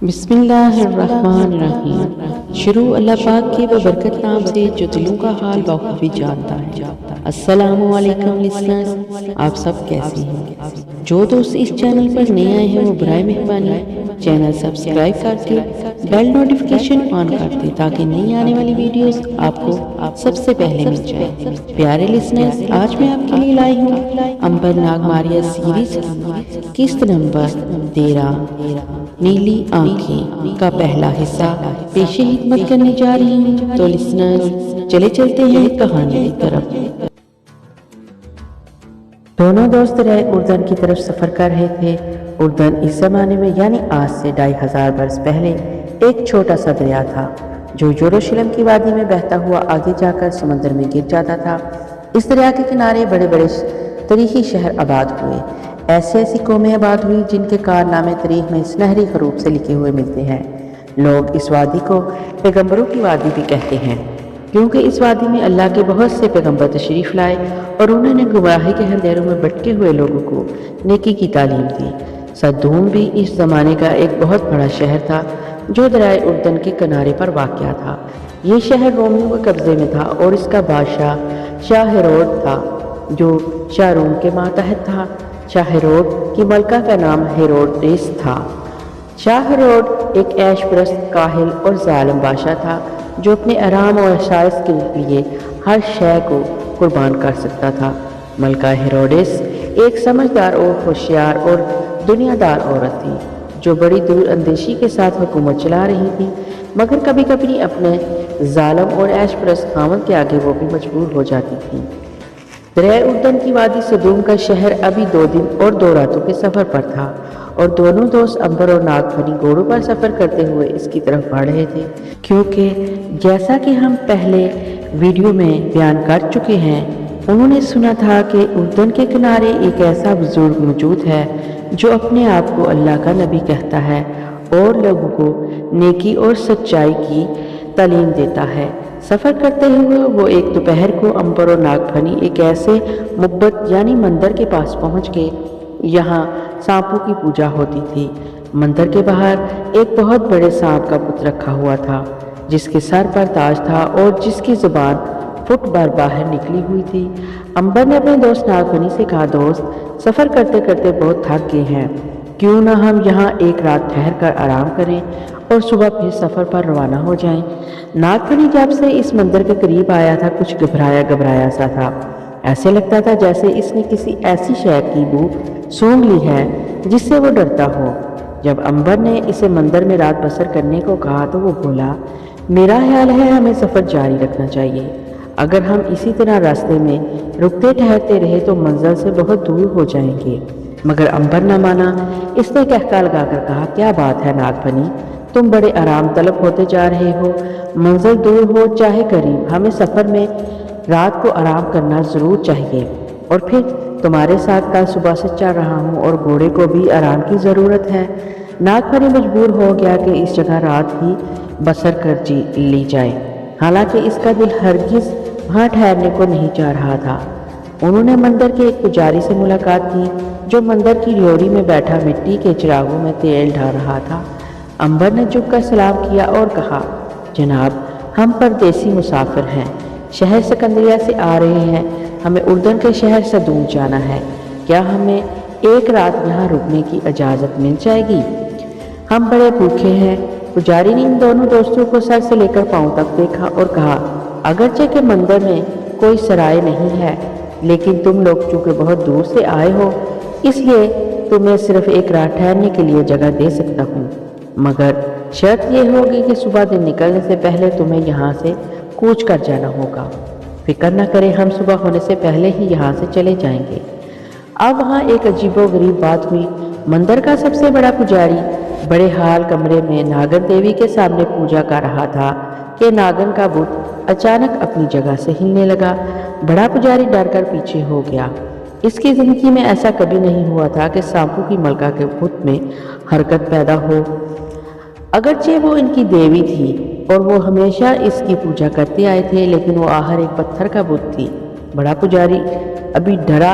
بسم اللہ الرحمن الرحیم۔ شروع اللہ پاک کے ببرکت نام سے جو دلوں کا حال بخوبی جانتا ہے۔ السلام علیکم لسنرز، آپ سب کیسے ہیں؟ جو دوست اس چینل پر نئے آئے ہیں وہ برائے مہربانی چینل سبسکرائب کر کے بیل نوٹیفیکیشن آن کر دیں تاکہ نئی آنے والی ویڈیوز آپ کو سب سے پہلے مل جائیں۔ پیارے لسنرز، آج میں آپ کے لیے لائی ہوں امبر ناگ ماریا سیریز کی قسط نمبر 13 نیلی آنکھیں کا پہلا حصہ پیش خدمت کرنے جا رہی ہوں۔ تو لسنرز چلے چلتے ہیں کہانی کی طرف۔ دونوں دوست رہے اردن کی طرف سفر کر رہے تھے۔ اردن اس زمانے میں یعنی آج سے 2500 برس پہلے ایک چھوٹا سا دریا تھا جو یروشلم کی وادی میں بہتا ہوا آگے جا کر سمندر میں گر جاتا تھا۔ اس دریا کے کنارے بڑے بڑے تاریخی شہر آباد ہوئے۔ ایسی قومیں آباد ہوئی جن کے کارنامے تاریخ میں سنہری حروف سے لکھے ہوئے ملتے ہیں۔ لوگ اس وادی کو پیغمبروں کی وادی بھی کہتے ہیں کیونکہ اس وادی میں اللہ کے بہت سے پیغمبر تشریف لائے اور انہوں نے گمراہی کے اندھیروں میں بھٹکے ہوئے لوگوں کو نیکی کی تعلیم دی۔ صدوم بھی اس زمانے کا ایک بہت بڑا شہر تھا جو دریائے اردن کے کنارے پر واقع تھا۔ یہ شہر رومیوں کے قبضے میں تھا اور اس کا بادشاہ شاہ ہیرود تھا جو شاہ روم کے ماتحت تھا۔ شاہ ہیرود کی ملکہ کا نام ہیرودیس تھا۔ شاہ ہیرود ایک عیش پرست، کاہل اور ظالم بادشاہ تھا جو اپنے آرام اور عشائش کے لیے ہر شے کو قربان کر سکتا تھا۔ ملکہ ہیرودیس ایک سمجھدار اور ہوشیار اور دنیا دار عورت تھی جو بڑی دور اندیشی کے ساتھ حکومت چلا رہی تھی، مگر کبھی کبھی اپنے ظالم اور عیش پرست خاوند کے آگے وہ بھی مجبور ہو جاتی تھی۔ دریائے اردن کی وادی صدوم کا شہر ابھی 2 دن اور 2 راتوں کے سفر پر تھا اور دونوں دوست امبر اور ناگ فنی گھوڑوں پر سفر کرتے ہوئے اس کی طرف بڑھ رہے تھے، کیونکہ جیسا کہ ہم پہلے ویڈیو میں بیان کر چکے ہیں، انہوں نے سنا تھا کہ اردن کے کنارے ایک ایسا بزرگ موجود ہے جو اپنے آپ کو اللہ کا نبی کہتا ہے اور لوگوں کو نیکی اور سچائی کی تعلیم دیتا ہے۔ سفر کرتے ہوئے وہ ایک دوپہر کو امبر اور ناگ فنی ایک ایسے مقبت یعنی مندر کے پاس پہنچ گئے۔ یہاں سانپوں کی پوجا ہوتی تھی۔ مندر کے باہر ایک بہت بڑے سانپ کا بت رکھا ہوا تھا جس کے سر پر تاج تھا اور جس کی زبان فٹ بھر باہر نکلی ہوئی تھی۔ امبر نے اپنے دوست ناگ فنی سے کہا، دوست سفر کرتے کرتے بہت تھک گئے ہیں، کیوں نہ ہم یہاں ایک رات ٹھہر کر آرام کریں اور صبح پھر سفر پر روانہ ہو جائیں۔ ناگ فنی جب سے اس مندر کے قریب آیا تھا کچھ گھبرایا سا تھا۔ ایسے لگتا تھا جیسے اس نے کسی ایسی شے کی بو سونگھ لی ہے جس سے وہ ڈرتا ہو۔ جب امبر نے اسے مندر میں رات بسر کرنے کو کہا تو وہ بولا، میرا خیال ہے ہمیں سفر جاری رکھنا چاہیے۔ اگر ہم اسی طرح راستے میں رکتے ٹھہرتے رہے تو منزل سے بہت دور ہو جائیں گے۔ مگر امبر نہ مانا۔ اس نے کہکا لگا کر کہا، کیا بات ہے ناگ فنی، تم بڑے آرام طلب ہوتے جا رہے ہو، منزل دور ہو چاہے قریب، ہمیں سفر میں رات کو آرام کرنا ضرور چاہیے، اور پھر تمہارے ساتھ کل صبح سے چل رہا ہوں اور گھوڑے کو بھی آرام کی ضرورت ہے۔ ناگ فنی مجبور ہو گیا کہ اس جگہ رات ہی بسر کر لی جائے، حالانکہ اس کا دل ہرگز وہاں ٹھہرنے کو نہیں چاہ رہا تھا۔ انہوں نے مندر کے ایک پجاری سے ملاقات کی جو مندر کی ڈیوری میں بیٹھا مٹی کے چراغوں میں تیل ڈال رہا تھا۔ امبر نے جھک کر سلام کیا اور کہا، جناب ہم پردیسی مسافر ہیں، شہر سکندریہ سے آ رہے ہیں، ہمیں اردن کے شہر صدوم جانا ہے، کیا ہمیں ایک رات یہاں رکنے کی اجازت مل جائے گی؟ ہم بڑے بھوکے ہیں۔ پجاری نے ان دونوں دوستوں کو سر سے لے کر پاؤں تک دیکھا اور کہا، اگرچہ کہ مندر میں کوئی سرائے نہیں ہے لیکن تم لوگ چونکہ بہت دور سے آئے ہو اس لیے تمہیں صرف ایک رات ٹھہرنے کے لیے جگہ دے سکتا ہوں، مگر شرط یہ ہوگی کہ صبح دن نکلنے سے پہلے تمہیں یہاں سے کوچ کر جانا ہوگا۔ فکر نہ کریں، ہم صبح ہونے سے پہلے ہی یہاں سے چلے جائیں گے۔ اب وہاں ایک عجیب و غریب بات ہوئی۔ مندر کا سب سے بڑا پجاری بڑے حال کمرے میں ناگن دیوی کے سامنے پوجا کر رہا تھا کہ ناگن کا بت اچانک اپنی جگہ سے ہلنے لگا۔ بڑا پجاری ڈر کر پیچھے ہو گیا۔ اس کی زندگی میں ایسا کبھی نہیں ہوا تھا کہ سانپوں کی ملکہ کے بت میں حرکت پیدا ہو، اگرچہ وہ ان کی دیوی تھی اور وہ ہمیشہ اس کی پوجا کرتے آئے تھے، لیکن وہ آخر ایک پتھر کا بت تھی۔ بڑا پجاری ابھی ڈرا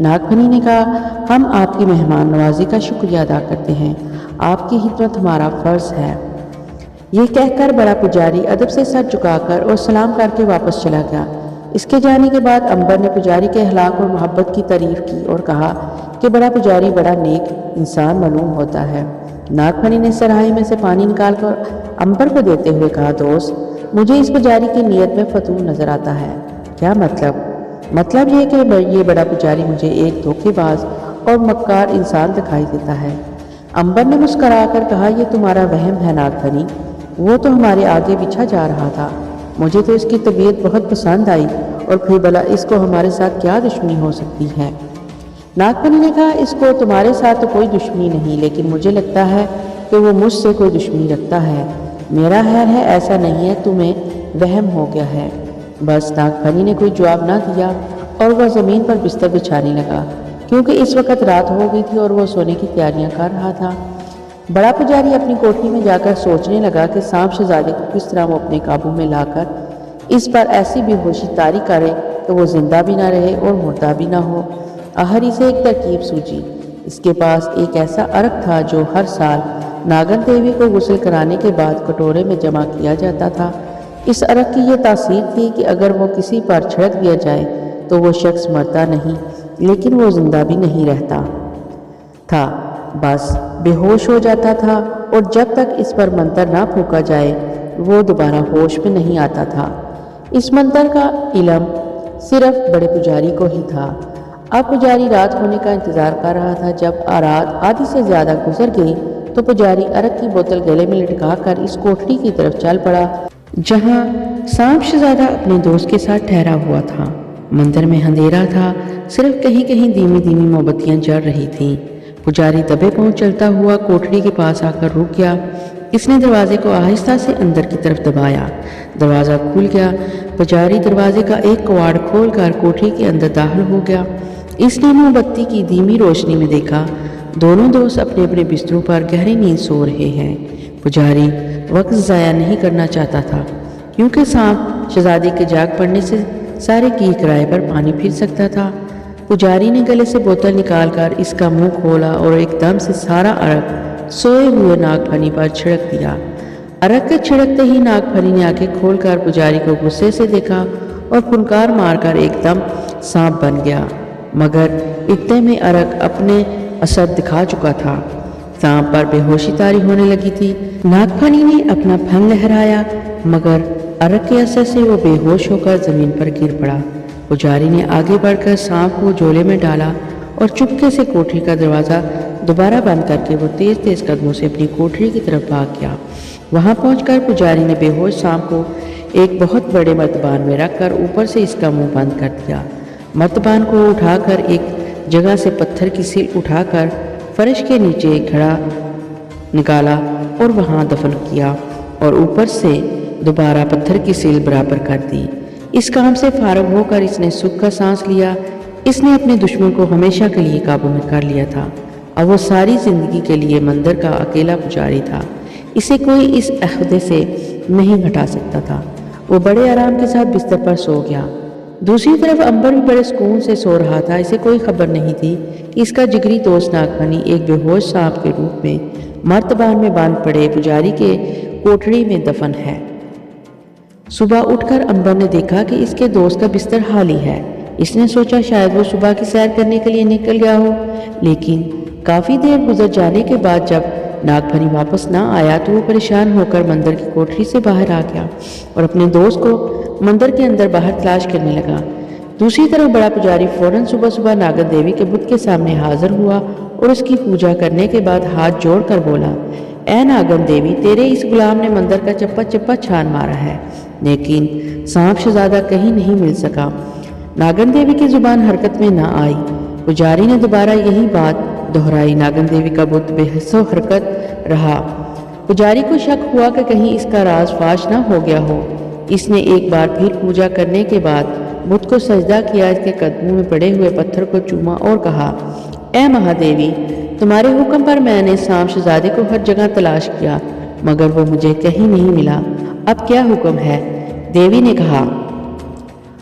ناگفنی نے کہا، ہم آپ کی مہمان نوازی کا شکریہ ادا کرتے ہیں، آپ کی خدمت ہمارا فرض ہے۔ یہ کہہ کر بڑا پجاری ادب سے سر جھکا کر اور سلام کر کے واپس چلا گیا۔ اس کے جانے کے بعد امبر نے پجاری کے اخلاق اور محبت کی تعریف کی اور کہا کہ بڑا پجاری بڑا نیک انسان معلوم ہوتا ہے۔ ناگفنی نے سراہی میں سے پانی نکال کر امبر کو دیتے ہوئے کہا، دوست، مجھے اس پجاری کی نیت میں فتور نظر آتا ہے۔ کیا مطلب؟ مطلب یہ کہ یہ بڑا پجاری مجھے ایک دھوکے باز اور مکار انسان دکھائی دیتا ہے۔ امبر نے مسکرا کر کہا، یہ تمہارا وہم ہے ناگفنی، وہ تو ہمارے آگے بچھا جا رہا تھا۔ مجھے تو اس کی طبیعت بہت پسند آئی، اور پھر بھلا اس کو ہمارے ساتھ کیا دشمنی ہو سکتی ہے؟ ناگفنی نے کہا، اس کو تمہارے ساتھ تو کوئی دشمنی نہیں، لیکن مجھے لگتا ہے کہ وہ مجھ سے کوئی دشمنی رکھتا ہے۔ میرا خیال ہے ایسا نہیں ہے، تمہیں وہم ہو گیا ہے۔ بس ناگفنی نے کوئی جواب نہ دیا اور وہ زمین پر بستر بچھانے لگا، کیونکہ اس وقت رات ہو گئی تھی اور وہ سونے کی تیاریاں کر رہا تھا۔ بڑا پجاری اپنی کوٹھی میں جا کر سوچنے لگا کہ سانپ شہزادے کو کس طرح وہ اپنے قابو میں لا کر اس پر ایسی بے ہوشی طاری کرے کہ وہ زندہ بھی نہ رہے اور مردہ بھی نہ ہو۔ آخر اسے ایک ترکیب سوچی۔ اس کے پاس ایک ایسا عرق تھا جو ہر سال ناگن دیوی کو غسل کرانے کے بعد کٹورے میں جمع کیا جاتا تھا۔ اس عرق کی یہ تاثیر تھی کہ اگر وہ کسی پر چھڑک دیا جائے تو وہ شخص مرتا نہیں، لیکن وہ زندہ بھی نہیں رہتا تھا، بس بے ہوش ہو جاتا تھا، اور جب تک اس پر منتر نہ پھونکا جائے وہ دوبارہ ہوش میں نہیں آتا تھا۔ اس منتر کا علم صرف بڑے پجاری کو ہی تھا۔ اب پجاری رات ہونے کا انتظار کر رہا تھا۔ جب رات آدھی سے زیادہ گزر گئی تو پجاری عرق کی بوتل گلے میں لٹکا کر اس کوٹری کی طرف چل پڑا جہاں سانپ شہزادہ اپنے دوست کے ساتھ ٹھہرا ہوا تھا۔ مندر میں اندھیرا تھا، صرف کہیں کہیں دھیمی دھیمی موم بتیاں جل رہی تھیں۔ پجاری دبے پاؤں چلتا ہوا کوٹری کے پاس آ کر رک گیا۔ اس نے دروازے کو آہستہ سے اندر کی طرف دبایا۔ دروازہ کھل گیا۔ پجاری دروازے کا ایک کواڑ کھول کر کوٹری کے اندر داخل ہو گیا۔ اس نے موم بتی کی دھیمی روشنی میں دیکھا دونوں دوست اپنے اپنے بستروں پر گہری نیند سو رہے ہیں۔ پجاری وقت ضائع نہیں کرنا چاہتا تھا، کیونکہ سانپ شہزادے کے جاگ پڑنے سے سارے کی کرائے پر پانی پھر سکتا تھا۔ پجاری نے گلے سے بوتل نکال کر اس کا منہ کھولا اور ایک دم سے سارا عرق سوئے ہوئے ناگفنی پر چھڑک دیا۔ عرق کے چھڑکتے ہی ناگفنی نے آنکھیں کھول کر پجاری کو غصے سے دیکھا اور پھنکار مار کر ایک دم سانپ بن گیا، مگر اتنے میں عرق اپنے اثر دکھا چکا تھا۔ سانپ پر بے ہوشی طاری ہونے لگی تھی۔ ناگفنی نے اپنا پھن لہرایا، مگر عرق کے اثر سے وہ بے ہوش ہو کر زمین پر گر پڑا۔ پجاری نے آگے بڑھ کر سانپ کو جولے میں ڈالا اور چپکے سے کوٹری کا دروازہ دوبارہ بند کر کے وہ تیز تیز قدموں سے اپنی کوٹری کی طرف بھاگ گیا۔ وہاں پہنچ کر پجاری نے بے ہوش سانپ کو ایک بہت بڑے مرتبان میں رکھ کر اوپر سے اس کا منہ بند کر دیا۔ مرتبان کو اٹھا کر ایک جگہ سے پتھر کی سیل اٹھا کر فرش کے نیچے ایک گھڑا نکالا اور وہاں دفن کیا، اور اوپر سے دوبارہ پتھر کی سیل برابر کر دی۔ اس کام سے فارغ ہو کر اس نے سکھ کا سانس لیا۔ اس نے اپنے دشمن کو ہمیشہ کے لیے قابو میں کر لیا تھا۔ اب وہ ساری زندگی کے لیے مندر کا اکیلا پجاری تھا۔ اسے کوئی اس عہدے سے نہیں ہٹا سکتا تھا۔ وہ بڑے آرام کے ساتھ بستر پر سو گیا۔ دوسری طرف امبر بھی بڑے سکون سے سو رہا تھا۔ اسے کوئی خبر نہیں تھی کہ اس کا جگری دوست ناگفنی ایک بے ہوش سانپ کے روپ میں مرتبان میں باندھ پڑے پجاری کے کوٹری میں دفن ہے۔ صبح اٹھ کر امبر نے دیکھا کہ اس کے دوست کا بستر خالی ہے۔ اس نے سوچا شاید وہ صبح کی سیر کرنے کے لیے نکل گیا ہو، لیکن کافی دیر گزر جانے کے بعد جب ناگفنی واپس نہ آیا تو وہ پریشان ہو کر مندر کی کوٹری سے باہر آ گیا اور اپنے دوست کو مندر کے اندر باہر تلاش کرنے لگا۔ دوسری طرف بڑا پجاری فوراً صبح صبح ناگن دیوی کے بت کے سامنے حاضر ہوا اور اس کی پوجا کرنے کے بعد ہاتھ جوڑ کر بولا، اے ناگن دیوی، تیرے اس غلام نے مندر کا چپا چپا چھان مارا ہے، لیکن سانپ شہزادہ کہیں نہیں مل سکا۔ ناگن دیوی کی زبان حرکت میں نہ آئی۔ پجاری نے دوبارہ یہی بات دہرائی۔ ناگن دیوی کا بت بے حس و حرکت رہا۔ پجاری کو شک ہوا کہ کہیں اس کا راز فاش نہ ہو گیا ہو۔ اس نے ایک بار پھر پوجا کرنے کے بعد بت کو سجدہ کیا، اس کے قدموں میں پڑے ہوئے پتھر کو چوما اور کہا، اے مہادیوی، تمہارے حکم پر میں نے سانپ شہزادے کو ہر جگہ تلاش کیا، مگر وہ مجھے کہیں نہیں ملا۔ اب کیا حکم ہے؟ دیوی نے کہا،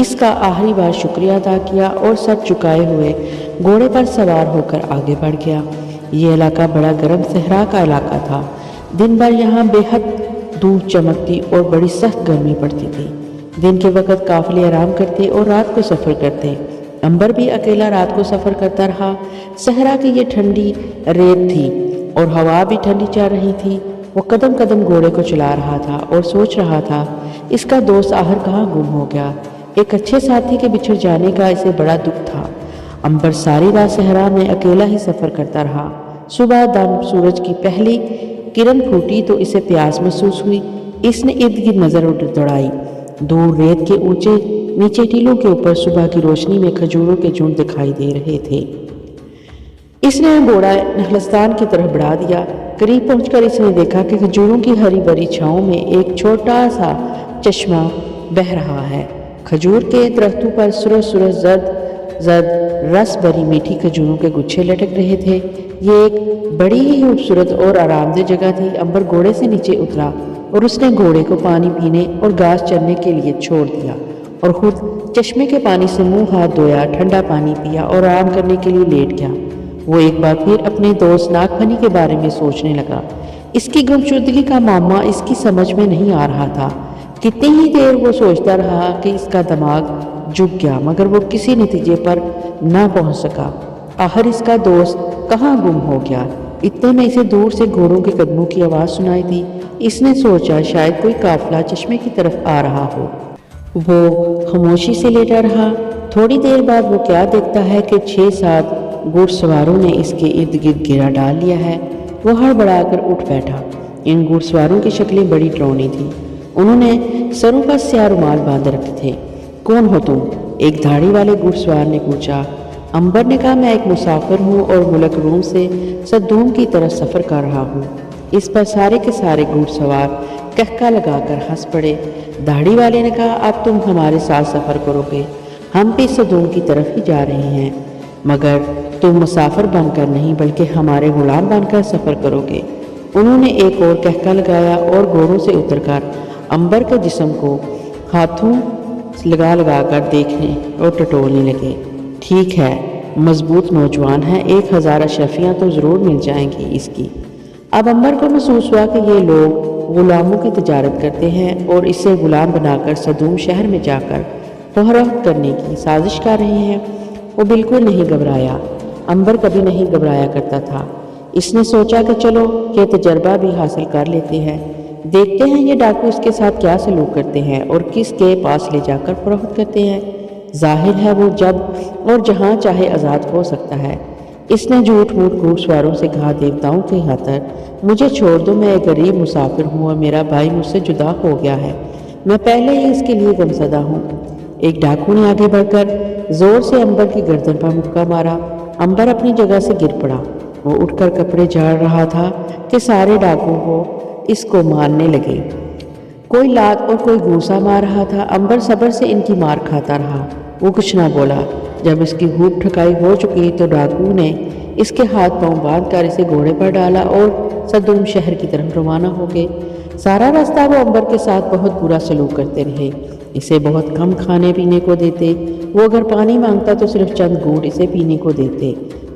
اس کا آخری بار شکریہ ادا کیا اور سر جھکائے ہوئے گھوڑے پر سوار ہو کر آگے بڑھ گیا۔ یہ علاقہ بڑا گرم صحرا کا علاقہ تھا۔ دن بھر یہاں بے حد دھوپ چمکتی اور بڑی سخت گرمی پڑتی تھی۔ دن کے وقت قافلے آرام کرتے اور رات کو سفر کرتے۔ عنبر بھی اکیلا رات کو سفر کرتا رہا۔ صحرا کی یہ ٹھنڈی ریت تھی اور ہوا بھی ٹھنڈی چل رہی تھی۔ وہ قدم قدم گھوڑے کو چلا رہا تھا اور سوچ رہا تھا اس کا دوست آخر کہاں گم ہو گیا۔ ایک اچھے ساتھی کے بچھڑ جانے کا اسے بڑا دکھ تھا۔ عنبر ساری رات صحرا میں اکیلا ہی سفر کرتا رہا۔ صبح دم سورج کی پہلی کرن پھوٹی تو اسے پیاس محسوس ہوئی۔ اس نے ارد گرد نظر دوڑائی۔ دور ریت کے اونچے نیچے ٹیلوں کے اوپر صبح کی روشنی میں کھجوروں کے جھنڈ دکھائی دے رہے تھے۔ اس نے گھوڑا نخلستان کی طرف بڑھا دیا۔ قریب پہنچ کر اس نے دیکھا کہ کھجوروں کی ہری بھری چھاؤں میں ایک چھوٹا سا چشمہ بہہ رہا ہے۔ کھجور کے درختوں پر سرخ سرخ زرد رس بھری میٹھی کھجوروں کے گچھے لٹک رہے تھے۔ یہ ایک بڑی ہی خوبصورت اور آرام دہ جگہ تھی۔ عنبر گھوڑے سے نیچے اترا اور اس نے گھوڑے کو پانی پینے اور گھاس چرنے کے لیے چھوڑ دیا اور خود چشمے کے پانی سے منہ ہاتھ دھویا، ٹھنڈا پانی پیا اور آرام کرنے کے لیے لیٹ گیا۔ وہ ایک بار پھر اپنے دوست ناگ پھنی کے بارے میں سوچنے لگا۔ اس کی گمشدگی کا معمہ اس کی سمجھ میں نہیں آ رہا تھا۔ کتنی ہی دیر وہ سوچتا رہا کہ اس کا دماغ جھک گیا، مگر وہ کسی نتیجے پر نہ پہنچ سکا۔ آخر اس کا دوست کہاں گم ہو گیا؟ اتنے میں اسے دور سے گھوڑوں کے قدموں کی آواز سنائی دی۔ اس نے سوچا شاید کوئی قافلہ چشمے کی طرف آ رہا ہو۔ وہ خاموشی سے لیٹا رہا۔ تھوڑی دیر بعد وہ کیا دیکھتا ہے کہ 6-7 گھوڑ سواروں نے اس کے ارد گرد گھیرا ڈال لیا ہے۔ وہ ہڑبڑا کر اٹھ بیٹھا۔ ان گھوڑ سواروں کی شکلیں بڑی ڈراؤنی تھیں۔ انہوں نے سروں پر سیاہ رومال باندھ رکھے تھے۔ کون ہو تم؟ ایک دھاڑی والے گھوڑ سوار نے پوچھا۔ عنبر نے کہا میں ایک مسافر ہوں اور ملک روم سے صدوم کی طرف سفر کر رہا ہوں۔ اس پر سارے کے سارے گھوڑ سوار کہکا لگا کر ہنس پڑے۔ دھاڑی والے نے کہا اب تم ہمارے ساتھ سفر کرو گے، ہم بھی صدوم کی طرف ہی جا رہے ہیں، مگر تم مسافر بن کر نہیں بلکہ ہمارے غلام بن کر سفر کرو گے۔ انہوں نے ایک اور کہکا لگایا اور گھوڑوں سے اتر کر عنبر کے جسم کو ہاتھوں لگا کر دیکھنے اور ٹٹولنے لگے۔ ٹھیک ہے، مضبوط نوجوان ہے، 1000 اشرفیاں تو ضرور مل جائیں گی اس کی۔ اب عنبر کو محسوس ہوا کہ یہ لوگ غلاموں کی تجارت کرتے ہیں اور اسے غلام بنا کر صدوم شہر میں جا کر فروخت کرنے کی سازش کر رہے ہیں۔ وہ بالکل نہیں گھبرایا۔ عنبر کبھی نہیں گھبرایا کرتا تھا۔ اس نے سوچا کہ چلو یہ تجربہ بھی حاصل کر لیتے ہیں، دیکھتے ہیں یہ ڈاکو اس کے ساتھ کیا سلوک کرتے ہیں اور کس کے پاس لے جا کر فروخت کرتے ہیں۔ ظاہر ہے وہ جب اور جہاں چاہے آزاد ہو سکتا ہے۔ اس نے جھوٹ موٹ گھوڑ سواروں سے کہا دیوتاؤں کی خاطر مجھے چھوڑ دو، میں ایک غریب مسافر ہوں اور میرا بھائی مجھ سے جدا ہو گیا ہے، میں پہلے ہی اس کے لیے غمزدہ ہوں۔ ایک ڈاکو نے آگے بڑھ کر زور سے عنبر کی گردن پر مکہ مارا۔ عنبر اپنی جگہ سے گر پڑا۔ وہ اٹھ کر کپڑے جھاڑ رہا تھا کہ سارے ڈاکو اس کو مارنے لگے۔ کوئی لات اور کوئی گھوسا مار رہا تھا۔ عنبر صبر سے ان کی مار کھاتا رہا۔ وہ کچھ نہ بولا۔ جب اس کی خوب ٹھکائی ہو چکی تو ڈاکو نے اس کے ہاتھ پاؤں باندھ کر اسے گھوڑے پر ڈالا اور صدوم شہر کی طرف روانہ ہو گئے۔ سارا راستہ وہ عنبر کے ساتھ بہت برا سلوک کرتے رہے، اسے بہت کم کھانے پینے کو دیتے، وہ اگر پانی مانگتا تو صرف چند گھونٹ اسے پینے کو دیتے۔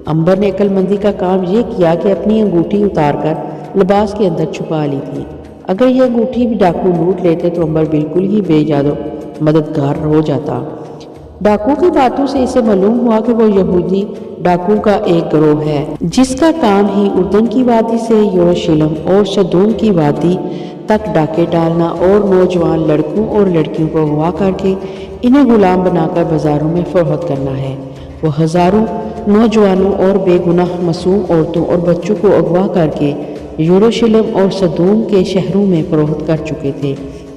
عنبر نے عقل مندی کا کام یہ کیا کہ اپنی انگوٹھی اتار کر لباس کے اندر چھپا لی تھی۔ اگر یہ انگوٹھی بھی ڈاکو لوٹ لیتے تو عنبر بالکل ہی بے یاد و مددگار ہو جاتا۔ ڈاکو کی باتوں سے اسے معلوم ہوا کہ وہ یہودی ڈاکو کا ایک گروہ ہے جس کا کام ہی اردن کی وادی سے یروشلم اور صدوم کی وادی تک ڈاکے ڈالنا اور نوجوان لڑکوں اور لڑکیوں کو اغوا کر کے انہیں غلام بنا کر بازاروں میں فروخت کرنا ہے۔ وہ ہزاروں نوجوانوں اور بے گناہ معصوم عورتوں اور بچوں کو اغوا کر کے یروشلم اور صدوم کے شہروں میں فروخت کر چکے تھے۔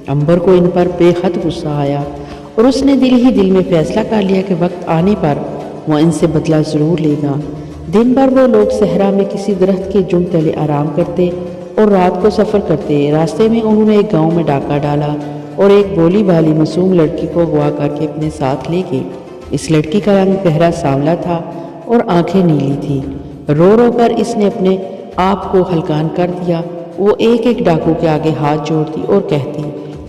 عنبر کو ان پر بے حد غصہ آیا اور اس نے دل ہی دل میں فیصلہ کر لیا کہ وقت آنے پر وہ ان سے بدلہ ضرور لے گا۔ دن بھر وہ لوگ صحرا میں کسی درخت کے جھنڈ تلے آرام کرتے اور رات کو سفر کرتے۔ راستے میں انہوں نے ایک گاؤں میں ڈاکہ ڈالا اور ایک بولی بالی معصوم لڑکی کو اغوا کر کے اپنے ساتھ لے گئے۔ اس لڑکی کا رنگ گہرا سانولا تھا اور آنکھیں نیلی تھی۔ رو رو کر اس نے اپنے آپ کو ہلکان کر دیا۔ وہ ایک ایک ڈاکو کے آگے ہاتھ جوڑتی اور کہتی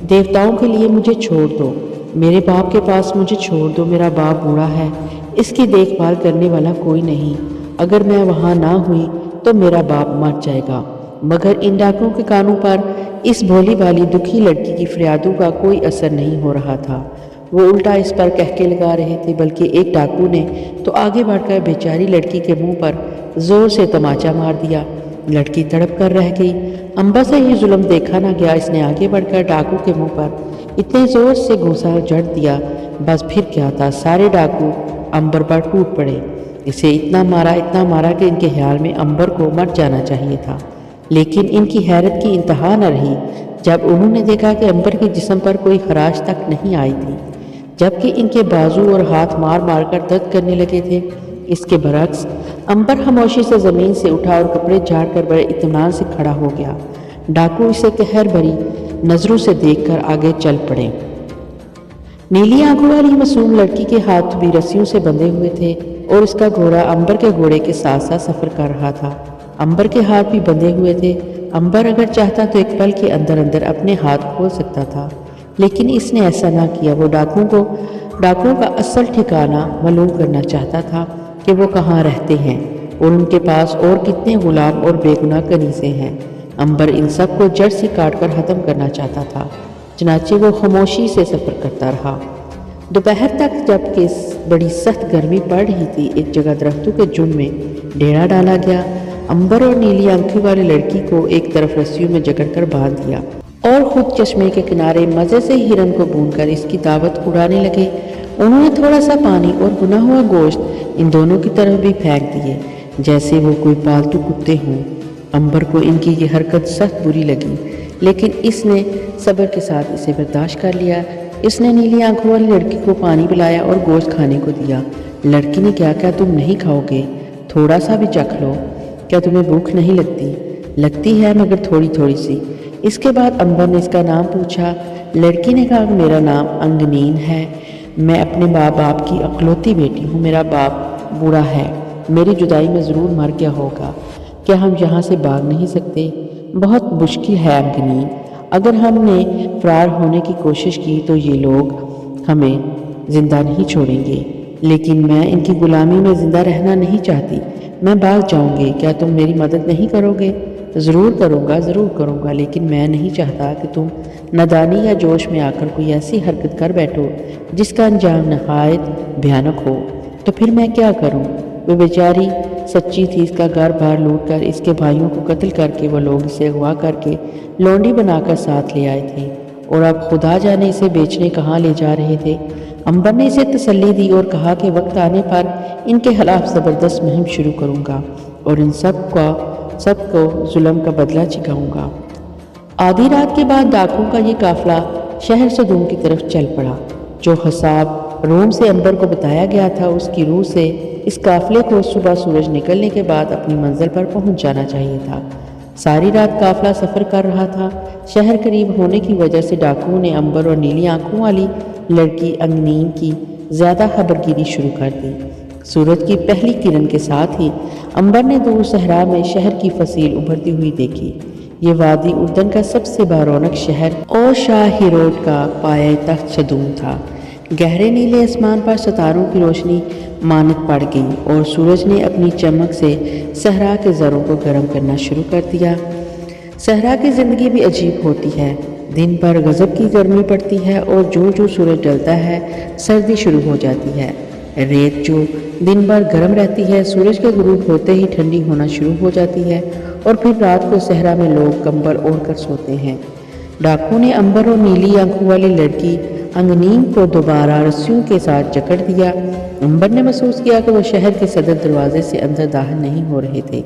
دیوتاؤں کے لیے مجھے چھوڑ دو، میرے باپ کے پاس مجھے چھوڑ دو، میرا باپ بوڑھا ہے، اس کی دیکھ بھال کرنے والا کوئی نہیں، اگر میں وہاں نہ ہوئی تو میرا باپ مر جائے گا۔ مگر ان ڈاکوؤں کے کانوں پر اس بھولی بھالی دکھی لڑکی کی فریادوں کا کوئی اثر نہیں ہو رہا تھا۔ وہ الٹا اس پر کہکے لگا رہے تھے، بلکہ ایک ڈاکو نے تو آگے بڑھ کر بیچاری لڑکی کے منہ پر زور سے تماچا مار دیا۔ لڑکی تڑپ کر رہ گئی۔ امبر سے یہ ظلم دیکھا نہ گیا، اس نے آگے بڑھ کر ڈاکو کے منہ پر اتنے زور سے گھونسا جڑ دیا، بس پھر کیا تھا، سارے ڈاکو امبر پر ٹوٹ پڑے۔ اسے اتنا مارا کہ ان کے خیال میں امبر کو مر جانا چاہیے تھا، لیکن ان کی حیرت کی انتہا نہ رہی جب انہوں نے دیکھا کہ امبر کے جسم پر کوئی خراش تک نہیں آئی تھی، جبکہ ان کے بازو اور ہاتھ مار مار کر درد کرنے لگے تھے۔ اس کے برعکس امبر خاموشی سے زمین سے اٹھا اور کپڑے جھاڑ کر بڑے اطمینان سے کھڑا ہو گیا۔ ڈاکو اسے قہر بھری نظروں سے دیکھ کر آگے چل پڑے۔ نیلی آنکھوں والی معصوم لڑکی کے ہاتھ بھی رسیوں سے بندھے ہوئے تھے اور اس کا گھوڑا امبر کے گھوڑے کے ساتھ ساتھ سفر کر رہا تھا۔ امبر کے ہاتھ بھی بندھے ہوئے تھے۔ امبر اگر چاہتا تو ایک پل کے اندر اندر اپنے ہاتھ کھول سکتا تھا، لیکن اس نے ایسا نہ کیا۔ وہ ڈاکوؤں کا اصل ٹھکانہ معلوم کرنا چاہتا تھا کہ وہ کہاں رہتے ہیں اور ان کے پاس اور کتنے غلام اور بے گناہ کنیزیں ہیں۔ امبر ان سب کو جڑ سے کاٹ کر ختم کرنا چاہتا تھا، چنانچہ وہ خاموشی سے سفر کرتا رہا۔ دوپہر تک جب کہ بڑی سخت گرمی پڑ رہی تھی، ایک جگہ درختوں کے جھنڈ میں ڈیرا ڈالا گیا۔ امبر اور نیلی آنکھوں والی لڑکی کو ایک طرف رسیوں میں جکڑ کر باندھ دیا اور خود چشمے کے کنارے مزے سے ہرن کو بھون کر اس کی دعوت اڑانے لگے۔ انہوں نے تھوڑا سا پانی اور بھنا ہوا گوشت ان دونوں کی طرف بھی پھینک دیے، جیسے وہ کوئی پالتو کتے ہوں۔ امبر کو ان کی یہ حرکت سخت بری لگی، لیکن اس نے صبر کے ساتھ اسے برداشت کر لیا۔ اس نے نیلی آنکھوں والی لڑکی کو پانی پلایا اور گوشت کھانے کو دیا۔ لڑکی نے کیا تم نہیں کھاؤ گے؟ تھوڑا سا بھی چکھ لو، کیا تمہیں بھوک نہیں لگتی؟ لگتی ہے، مگر تھوڑی تھوڑی سی۔ اس کے بعد امبر نے اس کا نام پوچھا۔ لڑکی نے کہا، میرا نام انگنین ہے، میں اپنے باپ کی اکلوتی بیٹی ہوں، میرا باپ بوڑھا ہے، میری جدائی میں ضرور مر گیا ہوگا، کیا ہم یہاں سے بھاگ نہیں سکتے؟ بہت مشکل ہے انگنین، اگر ہم نے فرار ہونے کی کوشش کی تو یہ لوگ ہمیں زندہ نہیں چھوڑیں گے، لیکن میں ان کی غلامی میں زندہ رہنا نہیں چاہتی، میں بھاگ جاؤں گی، کیا تم میری مدد نہیں کرو گے؟ ضرور کروں گا، لیکن میں نہیں چاہتا کہ تم نادانی یا جوش میں آ کر کوئی ایسی حرکت کر بیٹھو جس کا انجام نہایت بھیانک ہو۔ تو پھر میں کیا کروں؟ وہ بیچاری سچی تھی، اس کا گھر بار لوٹ کر، اس کے بھائیوں کو قتل کر کے وہ لوگ اسے اغوا کر کے لونڈی بنا کر ساتھ لے آئے تھے، اور اب خدا جانے اسے بیچنے کہاں لے جا رہے تھے۔ امبر نے اسے تسلی دی اور کہا کہ وقت آنے پر ان کے خلاف زبردست مہم شروع کروں گا اور ان سب کو ظلم کا بدلہ چکھاؤں گا۔ آدھی رات کے بعد ڈاکوؤں کا یہ قافلہ شہر صدوم کی طرف چل پڑا۔ جو حساب روم سے امبر کو بتایا گیا تھا، اس کی روح سے اس قافلے کو صبح سورج نکلنے کے بعد اپنی منزل پر پہنچ جانا چاہیے تھا۔ ساری رات قافلہ سفر کر رہا تھا۔ شہر قریب ہونے کی وجہ سے ڈاکوؤں نے امبر اور نیلی آنکھوں والی لڑکی انگنین کی زیادہ خبرگیری شروع کر دی۔ سورج کی پہلی کرن کے ساتھ ہی امبر نے دور صحرا میں شہر کی فصیل ابھرتی ہوئی دیکھی۔ یہ وادی اردن کا سب سے بارونق شہر اور شاہ ہیروڈ کا پایہ تخت صدوم تھا۔ گہرے نیلے آسمان پر ستاروں کی روشنی مانت پڑ گئی اور سورج نے اپنی چمک سے صحرا کے زروں کو گرم کرنا شروع کر دیا۔ صحرا کی زندگی بھی عجیب ہوتی ہے، دن پر غضب کی گرمی پڑتی ہے اور جو سورج ڈلتا ہے سردی شروع ہو جاتی ہے۔ ریت جو دن بھر گرم رہتی ہے، سورج کے غروب ہوتے ہی ٹھنڈی ہونا شروع ہو جاتی ہے اور پھر رات کو صحرا میں لوگ کمبل اوڑھ کر سوتے ہیں۔ ڈاکو نے امبر اور نیلی آنکھوں والی لڑکی انگنین کو دوبارہ رسیوں کے ساتھ جکڑ دیا۔ امبر نے محسوس کیا کہ وہ شہر کے صدر دروازے سے اندر داخل نہیں ہو رہے تھے،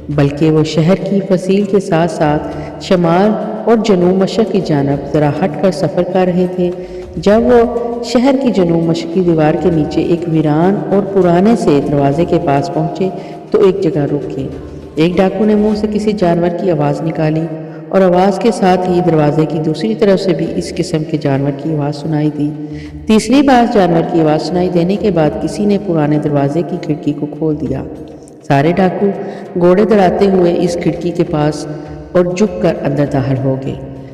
بلکہ وہ شہر کی فصیل کے ساتھ ساتھ شمال اور جنوب مشرق کی جانب ذرا ہٹ کر سفر کر رہے تھے۔ جب وہ شہر کی جنوب مشرقی دیوار کے نیچے ایک ویران اور پرانے سے دروازے کے پاس پہنچے تو ایک جگہ رکے۔ ایک ڈاکو نے منہ سے کسی جانور کی آواز نکالی اور آواز کے ساتھ ہی دروازے کی دوسری طرف سے بھی اس قسم کے جانور کی آواز سنائی دی۔ تیسری بار جانور کی آواز سنائی دینے کے بعد کسی نے پرانے دروازے کی کھڑکی کو کھول دیا۔ سارے ڈاکو گھوڑے دوڑاتے ہوئے اس کھڑکی کے پاس اور جھک کر اندر داخل ہو گئے۔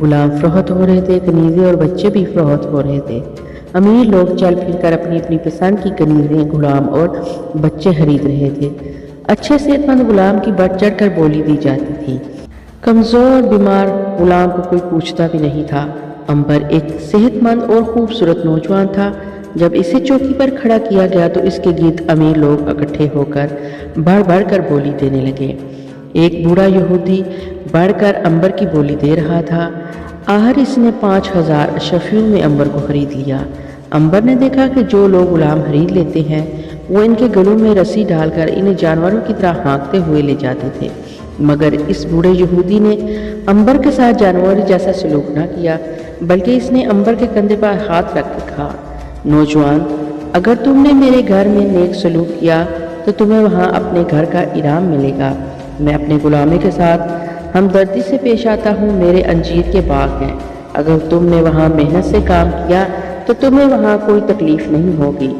غلام فروخت ہو رہے تھے، کنیزیں اور بچے بھی فروخت ہو رہے تھے۔ امیر لوگ چل پھر کر اپنی اپنی پسند کی کنیزیں، غلام اور بچے خرید رہے تھے۔ اچھے صحت مند غلام کی بڑھ چڑھ کر بولی دی جاتی تھی، کمزور اور بیمار غلام کو کوئی پوچھتا بھی نہیں تھا۔ امبر ایک صحت مند اور خوبصورت نوجوان تھا۔ جب اسے چوکی پر کھڑا کیا گیا تو اس کے گرد امیر لوگ اکٹھے ہو کر بڑھ بڑھ کر بولی دینے لگے۔ ایک بوڑھا یہودی بڑھ کر امبر کی بولی دے رہا تھا۔ آخر اس نے 5000 اشرفیوں میں امبر کو خرید لیا۔ امبر نے دیکھا کہ جو لوگ غلام خرید لیتے ہیں وہ ان کے گلوں میں رسی ڈال کر انہیں جانوروں کی طرح ہانکتے ہوئے لے جاتے تھے، مگر اس بوڑھے یہودی نے امبر کے ساتھ جانور جیسا سلوک نہ کیا، بلکہ اس نے امبر کے کندھے پر ہاتھ رکھ کے کہا، نوجوان، اگر تم نے میرے گھر میں نیک سلوک کیا تو تمہیں وہاں اپنے گھر کا انعام ملے گا۔ میں اپنے غلامی کے ساتھ ہمدردی سے پیش آتا ہوں۔ میرے انجیر کے باغ ہیں، اگر تم نے وہاں محنت سے کام کیا تو تمہیں وہاں کوئی تکلیف نہیں ہوگی۔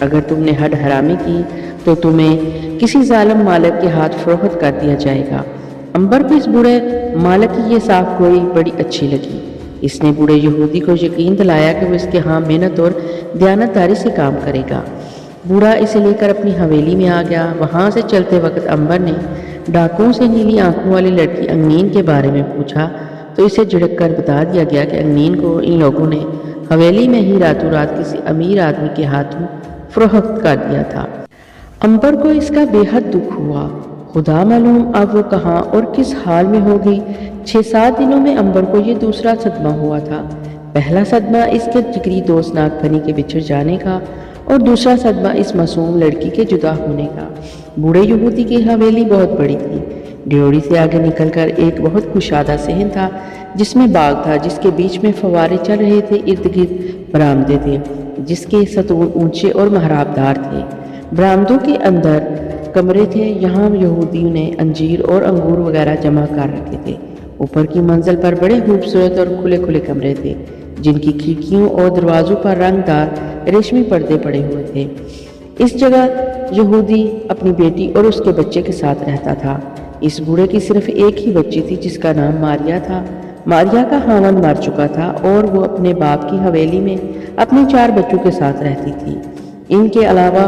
اگر تم نے حد حرامی کی تو تمہیں کسی ظالم مالک کے ہاتھ فروخت کر دیا جائے گا۔ امبر کو اس بوڑھے مالک کی یہ صاف گوئی بڑی اچھی لگی۔ اس نے بوڑھے یہودی کو یقین دلایا کہ وہ اس کے ہاں محنت اور دیانتداری سے کام کرے گا۔ بوڑھا اسے لے کر اپنی حویلی میں آ گیا۔ وہاں سے چلتے وقت امبر نے ڈاکوؤں سے نیلی آنکھوں والی لڑکی انگنین کے بارے میں پوچھا تو اسے جھڑک کر بتا دیا گیا کہ انگنین کو ان لوگوں نے حویلی میں ہی راتوں رات کسی امیر آدمی کے ہاتھوں فروخت کر دیا تھا۔ امبر کو اس کا بے حد دکھ ہوا۔ خدا معلوم اب وہ کہاں اور کس حال میں ہوگی۔ 6-7 دنوں میں امبر کو یہ دوسرا صدمہ ہوا تھا۔ پہلا صدمہ اس کے جگری دوست ناگفنی کے بچھڑ جانے کا اور دوسرا صدمہ اس معصوم لڑکی کے جدا ہونے کا۔ بوڑھے یہودی کی حویلی بہت بڑی تھی۔ ڈیوڑی سے آگے نکل کر ایک بہت کشادہ صحن تھا جس میں باغ تھا، جس کے بیچ میں فوارے چل رہے تھے، ارد گرد برآمدے تھے جس کے ستون اونچے اور محراب دار تھے۔ برآمدوں کے اندر کمرے تھے، یہاں یہودیوں نے انجیر اور انگور وغیرہ جمع کر رکھے تھے۔ اوپر کی منزل پر بڑے خوبصورت اور کھلے کھلے کمرے تھے جن کی کھڑکیوں اور دروازوں پر رنگ دار ریشمی پردے پڑے ہوئے تھے۔ اس جگہ یہودی اپنی بیٹی اور اس کے بچے کے ساتھ رہتا تھا۔ اس بوڑھے کی صرف ایک ہی بچی تھی جس کا نام ماریا تھا۔ ماریا کا خاوند مر چکا تھا اور وہ اپنے باپ کی حویلی میں اپنے 4 بچوں کے ساتھ رہتی تھی۔ ان کے علاوہ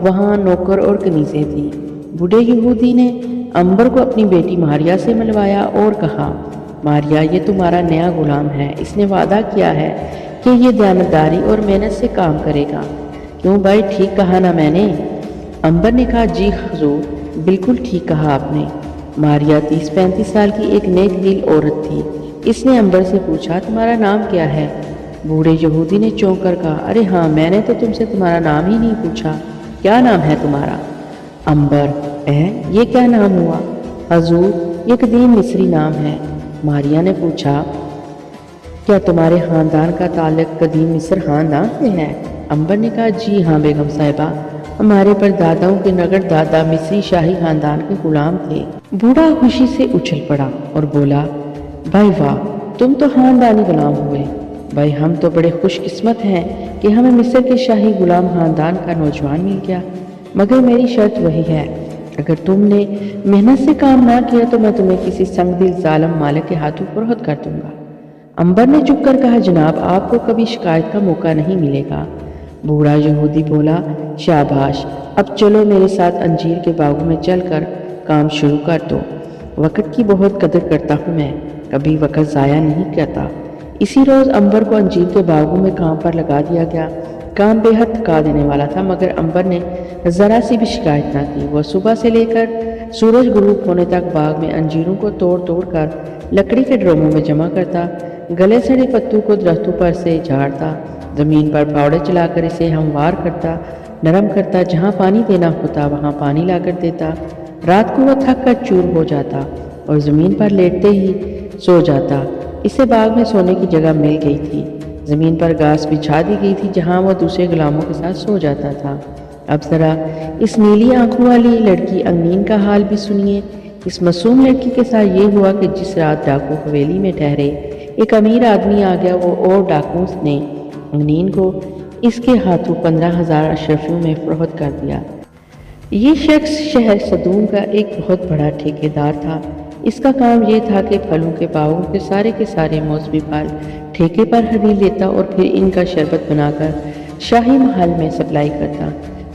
وہاں نوکر اور کنیزیں تھیں۔ بوڑھے یہودی نے امبر کو اپنی بیٹی ماریا سے ملوایا اور کہا، ماریا، یہ تمہارا نیا غلام ہے۔ اس نے وعدہ کیا ہے کہ یہ دیانتداری اور محنت سے کام کرے گا۔ کیوں بھائی، ٹھیک کہا نا میں نے؟ امبر نے کہا، جی حضور، بالکل ٹھیک کہا آپ نے۔ ماریا 30-35 سال کی ایک نیک دل عورت تھی۔ اس نے امبر سے پوچھا، تمہارا نام کیا ہے؟ بوڑھے یہودی نے چونک کر کہا، ارے ہاں، میں نے تو تم سے تمہارا نام ہی نہیں پوچھا۔ کیا نام ہے تمہارا؟ امبر۔ یہ کیا نام ہوا؟ حضور، یہ قدیم مصری نام ہے۔ ماریا نے پوچھا، کیا تمہارے خاندان کا تعلق قدیم مصر خاندان سے ہے؟ امبر نے کہا، جی ہاں بیگم صاحبہ، ہمارے پرداداؤں کے نگر دادا مصری شاہی خاندان کے غلام تھے۔ بوڑھا خوشی سے اچھل پڑا اور بولا، بھائی واہ، تم تو خاندانی غلام ہوئے۔ بھائی، ہم تو بڑے خوش قسمت ہیں کہ ہمیں مصر کے شاہی غلام خاندان کا نوجوان مل گیا، مگر میری شرط وہی ہے، اگر تم نے محنت سے کام نہ کیا تو میں تمہیں کسی سنگ دل ظالم مالک کے ہاتھوں فروخت کر دوں گا۔ امبر نے چپ کر کہا، جناب، آپ کو کبھی شکایت کا موقع نہیں ملے گا۔ بوڑھا یہودی بولا، شاباش، اب چلو میرے ساتھ انجیر کے باغوں میں چل کر کام شروع کر دو۔ وقت کی بہت قدر کرتا ہوں میں، کبھی وقت ضائع نہیں کرتا۔ اسی روز امبر کو انجیر کے باغوں میں کام پر لگا دیا گیا۔ کام بے حد تھکا دینے والا تھا، مگر امبر نے ذرا سی بھی شکایت نہ کی۔ وہ صبح سے لے کر سورج غروب ہونے تک باغ میں انجیروں کو توڑ توڑ کر لکڑی کے ڈرموں میں جمع کرتا، گلے سڑے پتوں کو درختوں پر سے جھاڑتا، زمین پر پھاوڑے چلا کر اسے ہموار کرتا، نرم کرتا، جہاں پانی دینا ہوتا وہاں پانی لا کر دیتا۔ رات کو وہ تھک کر چور ہو جاتا اور زمین پر لیٹتے ہی سو جاتا۔ اسے باغ میں سونے کی جگہ مل گئی تھی۔ زمین پر گھاس بچھا دی گئی تھی جہاں وہ دوسرے غلاموں کے ساتھ سو جاتا تھا۔ اب ذرا اس نیلی آنکھوں والی لڑکی انگنین کا حال بھی سنیے۔ اس معصوم لڑکی کے ساتھ یہ ہوا کہ جس رات ڈاکو حویلی میں ٹھہرے، ایک امیر آدمی آ گیا۔ وہ اور ڈاکوؤں نے انگنین کو اس کے ہاتھوں 15,000 اشرفیوں میں فروخت کر دیا۔ یہ شخص شہر صدوم کا ایک بہت بڑا ٹھیکیدار تھا۔ اس کا کام یہ تھا کہ پھلوں کے باغوں کے سارے موسمی پھل ٹھیکے پر خرید لیتا اور پھر ان کا شربت بنا کر شاہی محل میں سپلائی کرتا۔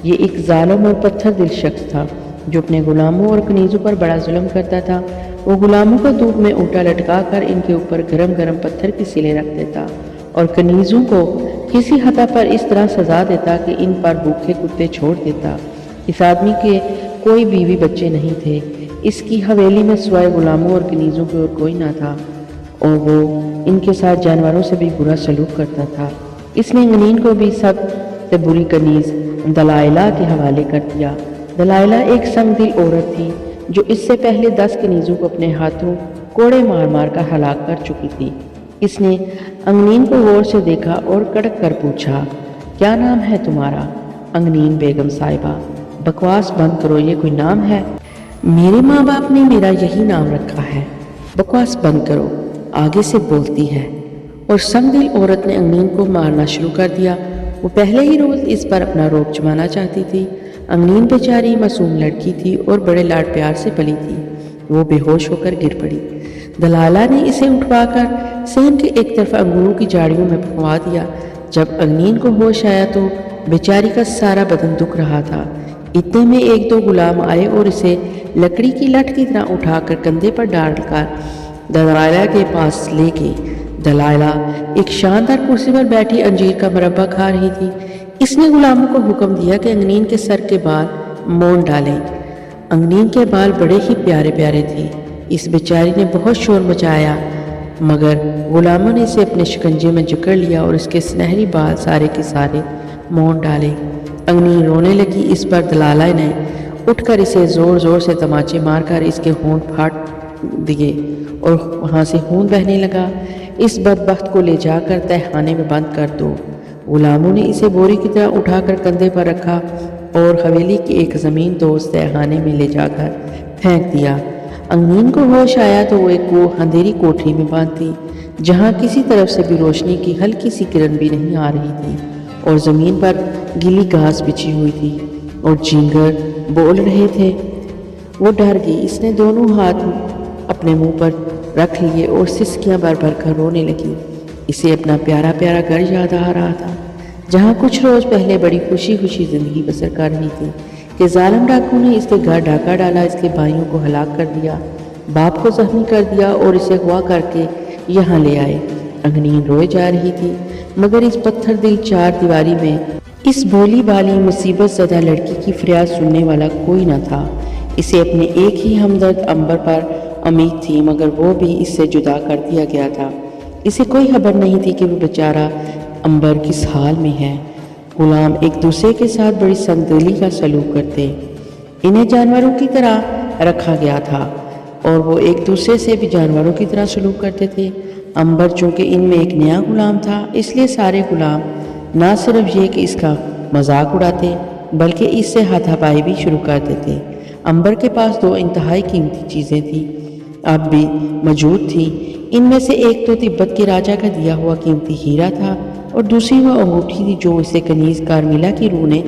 یہ ایک ظالم اور پتھر دل شخص تھا جو اپنے غلاموں اور کنیزوں پر بڑا ظلم کرتا تھا۔ وہ غلاموں کو دودھ میں الٹا لٹکا کر ان کے اوپر گرم گرم پتھر کی سلیں رکھ دیتا اور کنیزوں کو کسی خطا پر اس طرح سزا دیتا کہ ان پر بھوکے کتے چھوڑ دیتا۔ اس آدمی کے کوئی بیوی بچے نہیں تھے۔ اس کی حویلی میں سوائے غلاموں اور کنیزوں کے اور کوئی نہ تھا، اور وہ ان کے ساتھ جانوروں سے بھی برا سلوک کرتا تھا۔ اس نے انگنین کو بھی سب سے بری کنیز دلائلہ کے حوالے کر دیا۔ دلائلہ ایک سنگ دل عورت تھی جو اس سے پہلے 10 کنیزوں کو اپنے ہاتھوں کوڑے مار مار کر ہلاک کر چکی تھی۔ اس نے انگنین کو غور سے دیکھا اور کڑک کر پوچھا، کیا نام ہے تمہارا؟ انگنین بیگم صاحبہ، بکواس بند کرو، یہ کوئی نام ہے؟ میرے ماں باپ نے میرا یہی نام رکھا ہے۔ بکواس بند کرو، آگے سے بولتی ہے۔ اور سنگ دل عورت نے انگنین کو مارنا شروع کر دیا۔ وہ پہلے ہی روز اس پر اپنا روب جمانا چاہتی تھی۔ انگنین بیچاری معصوم لڑکی تھی اور بڑے لاڈ پیار سے پلی تھی۔ وہ بے ہوش ہو کر گر پڑی۔ دلائلہ نے اسے اٹھوا کر صحن کے ایک طرف انگوروں کی جاڑیوں میں پھنکوا دیا۔ جب انگنین کو ہوش آیا تو بیچاری کا سارا بدن دکھ رہا تھا۔ اتنے میں 1-2 غلام آئے اور اسے لکڑی کی لٹ کی طرح اٹھا کر کندھے پر ڈال کر دلائلہ کے پاس لے گئے۔ دلائلہ ایک شاندار کرسی پر بیٹھی انجیر کا مربع کھا رہی تھی۔ اس نے غلاموں کو حکم دیا کہ انگنین کے سر کے بال مونڈ ڈالیں۔ انگنین کے بال بڑے ہی پیارے پیارے تھے۔ اس بیچاری نے بہت شور مچایا، مگر غلاموں نے اسے اپنے شکنجے میں جکڑ لیا اور اس کے سنہری بال سارے کے سارے مونڈ ڈالے۔ انگنین رونے لگی۔ اس پر دلائلہ نے اٹھ کر اسے زور زور سے تماچے مار کر اس کے ہونٹ پھاڑ دیے اور وہاں سے خون بہنے لگا۔ اس بدبخت کو لے جا کر تہہ خانے میں بند کر دو۔ غلاموں نے اسے بوری کی طرح اٹھا کر کندھے پر رکھا اور حویلی کی ایک زمین دوز تہہ خانے میں لے جا کر پھینک دیا۔ انگنین کو ہوش آیا تو وہ ایک اندھیری کوٹری میں بند تھی جہاں کسی طرف سے بھی روشنی کی ہلکی سی کرن بھی نہیں آ رہی تھی، اور زمین پر گیلی گھاس بچھی ہوئی تھی اور چینگر بول رہے تھے۔ وہ ڈر گئی۔ اس نے دونوں ہاتھ اپنے منہ پر رکھ لیے اور سسکیاں بھر بھر کر رونے لگی۔ اسے اپنا پیارا پیارا گھر یاد آ رہا تھا جہاں کچھ روز پہلے بڑی خوشی خوشی زندگی بسر کر رہی تھی کہ ظالم ڈاکو نے اس کے گھر ڈاکہ ڈالا، اس کے بھائیوں کو ہلاک کر دیا، باپ کو زخمی کر دیا اور اسے اغوا کر کے یہاں لے آئے۔ انگنین روئے جا رہی تھی، مگر اس پتھر دل چار دیواری میں اس بھولی بالی مصیبت زدہ لڑکی کی فریاد سننے والا کوئی نہ تھا۔ اسے اپنے ایک ہی ہمدرد امبر پر امید تھی، مگر وہ بھی اس سے جدا کر دیا گیا تھا۔ اسے کوئی خبر نہیں تھی کہ وہ بیچارہ امبر کس حال میں ہے۔ غلام ایک دوسرے کے ساتھ بڑی سنگدلی کا سلوک کرتے، انہیں جانوروں کی طرح رکھا گیا تھا اور وہ ایک دوسرے سے بھی جانوروں کی طرح سلوک کرتے تھے۔ امبر چونکہ ان میں ایک نیا غلام تھا، اس لیے سارے غلام نہ صرف یہ کہ اس کا مذاق اڑاتے بلکہ اس سے ہاتھا پائی بھی شروع کر دیتے۔ امبر کے پاس 2 انتہائی قیمتی چیزیں تھیں، اب بھی موجود تھیں۔ ان میں سے ایک تو تبت کے راجہ کا دیا ہوا قیمتی ہیرا تھا اور دوسری وہ انگوٹھی تھی جو اسے کنیز کارمیلا کی روح نے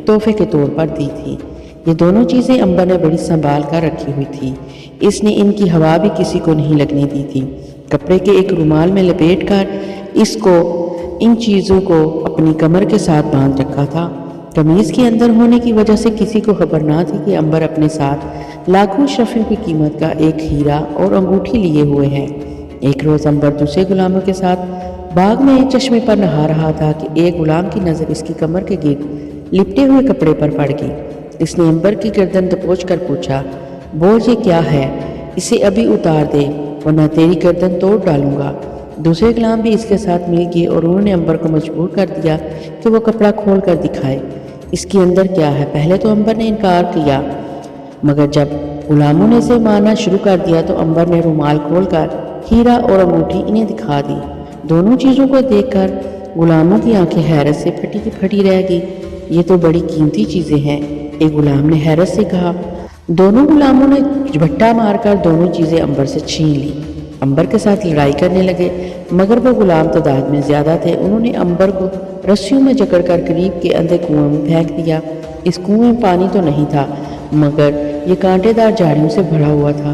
تحفے کے طور پر دی تھی۔ یہ دونوں چیزیں امبر نے بڑی سنبھال کر رکھی ہوئی تھی۔ اس نے ان کی ہوا بھی کسی کو نہیں لگنے دی تھی۔ کپڑے کے ایک رومال میں لپیٹ کر ان چیزوں کو اپنی کمر کے ساتھ باندھ رکھا تھا۔ قمیض کے اندر ہونے کی وجہ سے کسی کو خبر نہ تھی کہ امبر اپنے ساتھ لاکھوں اشرفیوں کی قیمت کا ایک ہیرا اور انگوٹھی لیے ہوئے ہے۔ ایک روز امبر دوسرے غلاموں کے ساتھ باغ میں چشمے پر نہا رہا تھا کہ ایک غلام کی نظر اس کی کمر کے گرد لپٹے ہوئے کپڑے پر پڑ گئی۔ اس نے امبر کی گردن دبوچ کر پوچھا، بول یہ کیا ہے؟ اسے ابھی اتار دے ورنہ تیری گردن توڑ ڈالوں گا۔ دوسرے غلام بھی اس کے ساتھ مل گئے اور انہوں نے امبر کو مجبور کر دیا کہ وہ کپڑا کھول کر دکھائے اس کے اندر کیا ہے۔ پہلے تو امبر نے انکار کیا، مگر جب غلاموں نے اسے مارنا شروع کر دیا تو امبر نے رومال کھول کر ہیرا اور انگوٹھی انہیں دکھا دی۔ دونوں چیزوں کو دیکھ کر غلاموں کی آنکھیں حیرت سے پھٹی کی پھٹی رہ گئی۔ یہ تو بڑی قیمتی چیزیں ہیں، ایک غلام نے حیرت سے کہا۔ دونوں غلاموں نے جھپٹا مار کر دونوں چیزیں امبر سے چھین لی۔ امبر کے ساتھ لڑائی کرنے لگے، مگر وہ غلام تعداد میں زیادہ تھے۔ انہوں نے امبر کو رسیوں میں جکڑ کر قریب کے اندھے کنویں میں پھینک دیا۔ اس کنویں میں پانی تو نہیں تھا، مگر یہ کانٹے دار جھاڑیوں سے بھرا ہوا تھا۔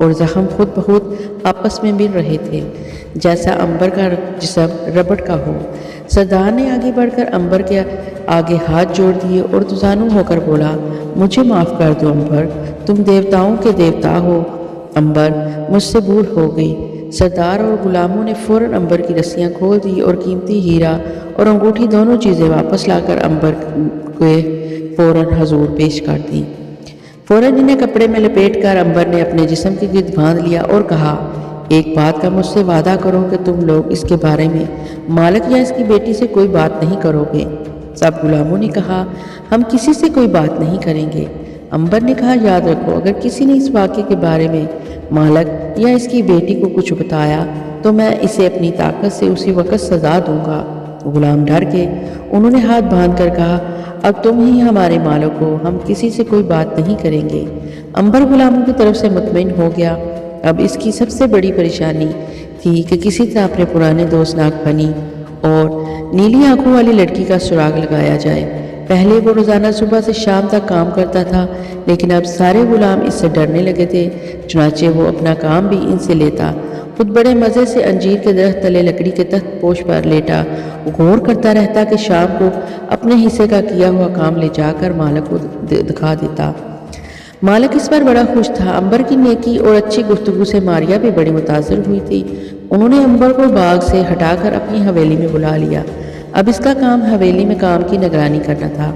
اور زخم خود بخود آپس میں مل رہے تھے، جیسا عنبر کا جسم ربڑ کا ہو۔ سردار نے آگے بڑھ کر عنبر کے آگے ہاتھ جوڑ دیے اور دوزانو ہو کر بولا، مجھے معاف کر دو عنبر، تم دیوتاؤں کے دیوتا ہو۔ عنبر، مجھ سے بھول ہو گئی۔ سردار اور غلاموں نے فوراً عنبر کی رسیاں کھول دی اور قیمتی ہیرا اور انگوٹھی دونوں چیزیں واپس لا کر عنبر کے فوراً حضور پیش کر دی۔ فوراً انہیں کپڑے میں لپیٹ کر عنبر نے اپنے جسم کے گرد باندھ لیا اور کہا، ایک بات کا مجھ سے وعدہ کرو کہ تم لوگ اس کے بارے میں مالک یا اس کی بیٹی سے کوئی بات نہیں کرو گے۔ سب غلاموں نے کہا، ہم کسی سے کوئی بات نہیں کریں گے۔ عنبر نے کہا، یاد رکھو، اگر کسی نے اس واقعے کے بارے میں مالک یا اس کی بیٹی کو کچھ بتایا تو میں اسے اپنی طاقت سے اسی وقت سزا دوں گا۔ غلام ڈر گئے، انہوں نے ہاتھ باندھ کر کہا، اب تم ہی ہمارے مالک ہو، ہم کسی سے کوئی بات نہیں کریں گے۔ عنبر غلاموں کی طرف سے مطمئن ہو گیا۔ اب اس کی سب سے بڑی پریشانی تھی کہ کسی طرح اپنے پرانے دوست ناگ فنی اور نیلی آنکھوں والی لڑکی کا سراغ لگایا جائے۔ پہلے وہ روزانہ صبح سے شام تک کام کرتا تھا، لیکن اب سارے غلام اس سے ڈرنے لگے تھے، چنانچہ وہ اپنا کام بھی ان سے لیتا۔ خود بڑے مزے سے انجیر کے درخت تلے لکڑی کے تخت پوش پر لیٹا غور کرتا رہتا کہ شام کو اپنے حصے کا کیا ہوا کام لے جا کر مالک کو دکھا دیتا۔ مالک اس پر بڑا خوش تھا۔ عنبر کی نیکی اور اچھی گفتگو سے ماریا بھی بڑی متاثر ہوئی تھی۔ انہوں نے عنبر کو باغ سے ہٹا کر اپنی حویلی میں بلا لیا۔ اب اس کا کام حویلی میں کام کی نگرانی کرنا تھا۔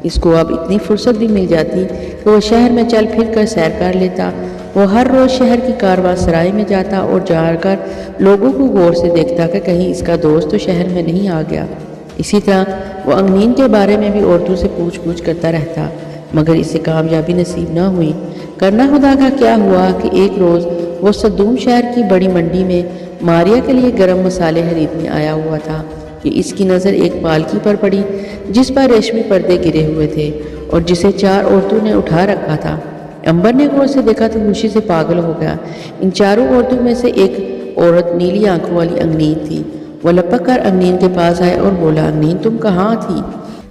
اس کو اب اتنی فرصت بھی مل جاتی کہ وہ شہر میں چل پھر کر سیر کر لیتا۔ وہ ہر روز شہر کی کارواں سرائی میں جاتا اور جا کر لوگوں کو غور سے دیکھتا کہ کہیں اس کا دوست تو شہر میں نہیں آ گیا۔ اسی طرح وہ انگنین کے بارے میں بھی عورتوں سے پوچھ گچھ کرتا رہتا، مگر اسے کامیابی نصیب نہ ہوئی۔ کرنا خدا کا کیا ہوا کہ ایک روز وہ صدوم شہر کی بڑی منڈی میں ماریا کے لیے گرم مسالے خریدنے آیا ہوا تھا کہ اس کی نظر ایک پالکی پر پڑی جس پر ریشمی پردے گرے ہوئے تھے اور جسے 4 عورتوں نے اٹھا رکھا تھا۔ عنبر نے غور سے دیکھا تو خوشی سے پاگل ہو گیا۔ ان 4 عورتوں میں سے ایک عورت نیلی آنکھوں والی انگنین تھی۔ وہ لپک کر انگنین کے پاس آیا اور بولا، انگنین تم کہاں تھی؟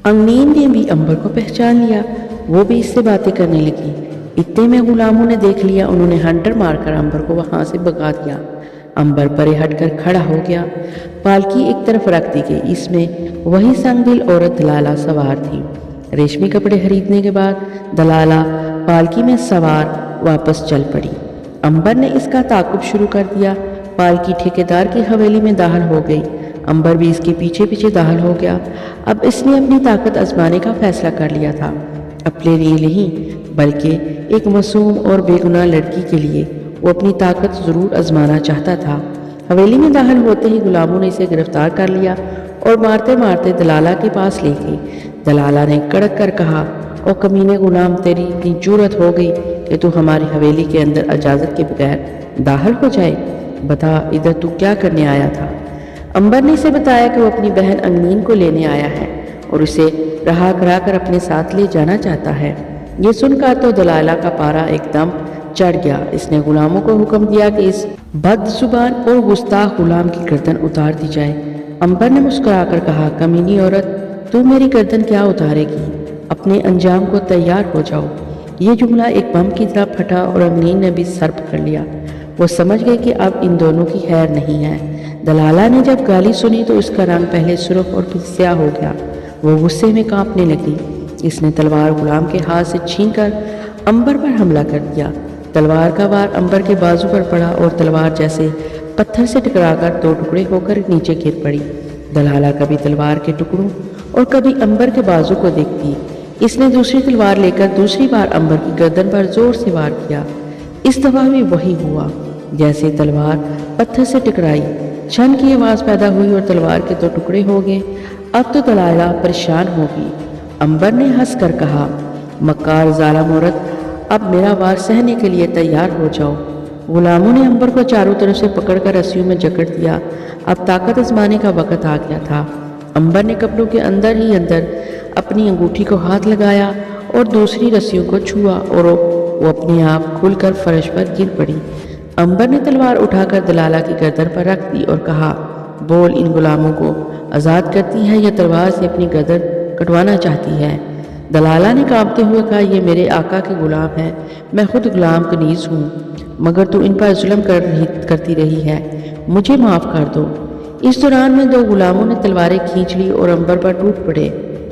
انگنین نے بھی عنبر کو پہچان لیا۔ وہ بھی اس سے باتیں کرنے لگی۔ اتنے میں غلاموں نے دیکھ لیا، انہوں نے ہنٹر مار کر عنبر کو وہاں سے بھگا دیا۔ عنبر پرے ہٹ کر کھڑا ہو گیا۔ پالکی ایک طرف رکھ دی گئی، اس میں وہی سنگ دل عورت دلالہ سوار تھی۔ ریشمی کپڑے خریدنے کے بعد دلالہ پالکی میں سوار واپس چل پڑی۔ عنبر نے اس کا تعاقب شروع کر دیا۔ پالکی ٹھیکیدار کی حویلی میں داخل ہو گئی۔ عنبر بھی اس کے پیچھے پیچھے داخل ہو گیا۔ اب اس نے اپنی طاقت آزمانے کا فیصلہ کر لیا تھا، اپنے لیے نہیں بلکہ ایک معصوم اور بے گناہ لڑکی کے لیے۔ وہ اپنی طاقت ضرور آزمانا چاہتا تھا۔ حویلی میں داخل ہوتے ہی غلاموں نے اسے گرفتار کر لیا اور مارتے مارتے دلالہ کے پاس لے گئے۔ دلالہ نے کڑک کر کہا، او کمینے غلام، تیری اتنی جرأت ہو گئی کہ تو ہماری حویلی کے اندر اجازت کے بغیر داخل ہو جائے؟ بتا ادھر تو کیا کرنے آیا تھا؟ عنبر نے اسے بتایا کہ وہ اپنی بہن انگنین کو لینے آیا ہے اور اسے رہا کرا کر اپنے ساتھ لے جانا چاہتا ہے۔ یہ سن کر تو دلالہ کا پارا ایک دم چڑھ گیا۔ اس نے غلاموں کو حکم دیا کہ اس بد زبان اور گستاخ غلام کی گردن اتار دی جائے۔ عنبر نے مسکرا کر کہا، کمینی عورت، تو میری گردن کیا اتارے گی؟ اپنے انجام کو تیار ہو جاؤ۔ یہ جملہ ایک بم کی طرح پھٹا اور انگنین نے بھی سر پکڑ لیا۔ وہ سمجھ گئی کہ اب ان دونوں کی خیر نہیں ہے۔ دلالہ نے جب گالی سنی تو اس کا رنگ پہلے سرخ اور پھر سیاہ ہو گیا۔ وہ غصے میں کانپنے لگی۔ اس نے تلوار غلام کے ہاتھ سے چھین کر عنبر پر حملہ کر دیا۔ تلوار کا وار عنبر کے بازو پر پڑا اور تلوار جیسے پتھر سے ٹکرا کر 2 ٹکڑے ہو کر نیچے گر پڑی۔ دلالہ کبھی تلوار کے ٹکڑوں اور کبھی عنبر کے بازو کو دیکھتی۔ اس نے دوسری تلوار لے کر دوسری بار عنبر کی گردن پر زور سے وار کیا۔ اس دفعہ بھی وہی ہوا، جیسے تلوار پتھر سے ٹکرائی۔ چھن کی آواز پیدا ہوئی اور تلوار کے 2 ٹکڑے ہو گئے۔ اب تو دلالہ پریشان ہوگی۔ عنبر نے ہنس کر کہا، مکار ظالم عورت، اب میرا وار سہنے کے لیے تیار ہو جاؤ۔ غلاموں نے عنبر کو چاروں طرف سے پکڑ کر رسیوں میں جکڑ دیا۔ اب طاقت آزمانے کا وقت آ گیا تھا۔ عنبر نے کپڑوں کے اندر ہی اندر اپنی انگوٹھی کو ہاتھ لگایا اور دوسری رسیوں کو چھوا اور وہ اپنے آپ کھل کر فرش پر گر پڑی۔ عنبر نے تلوار اٹھا کر دلالہ کی گردن پر رکھ دی اور کہا، بول، ان غلاموں کو آزاد کرتی ہے یا تلوار سے اپنی گردن کٹوانا چاہتی ہے؟ دلالہ نے کانپتے ہوئے کہا، یہ میرے آقا کے غلام ہیں، میں خود غلام کنیز ہوں، مگر تو ان پر ظلم کرتی رہی ہے، مجھے معاف کر دو۔ اس دوران میں 2 غلاموں نے تلواریں کھینچ لی اور عنبر پر ٹوٹ پڑے۔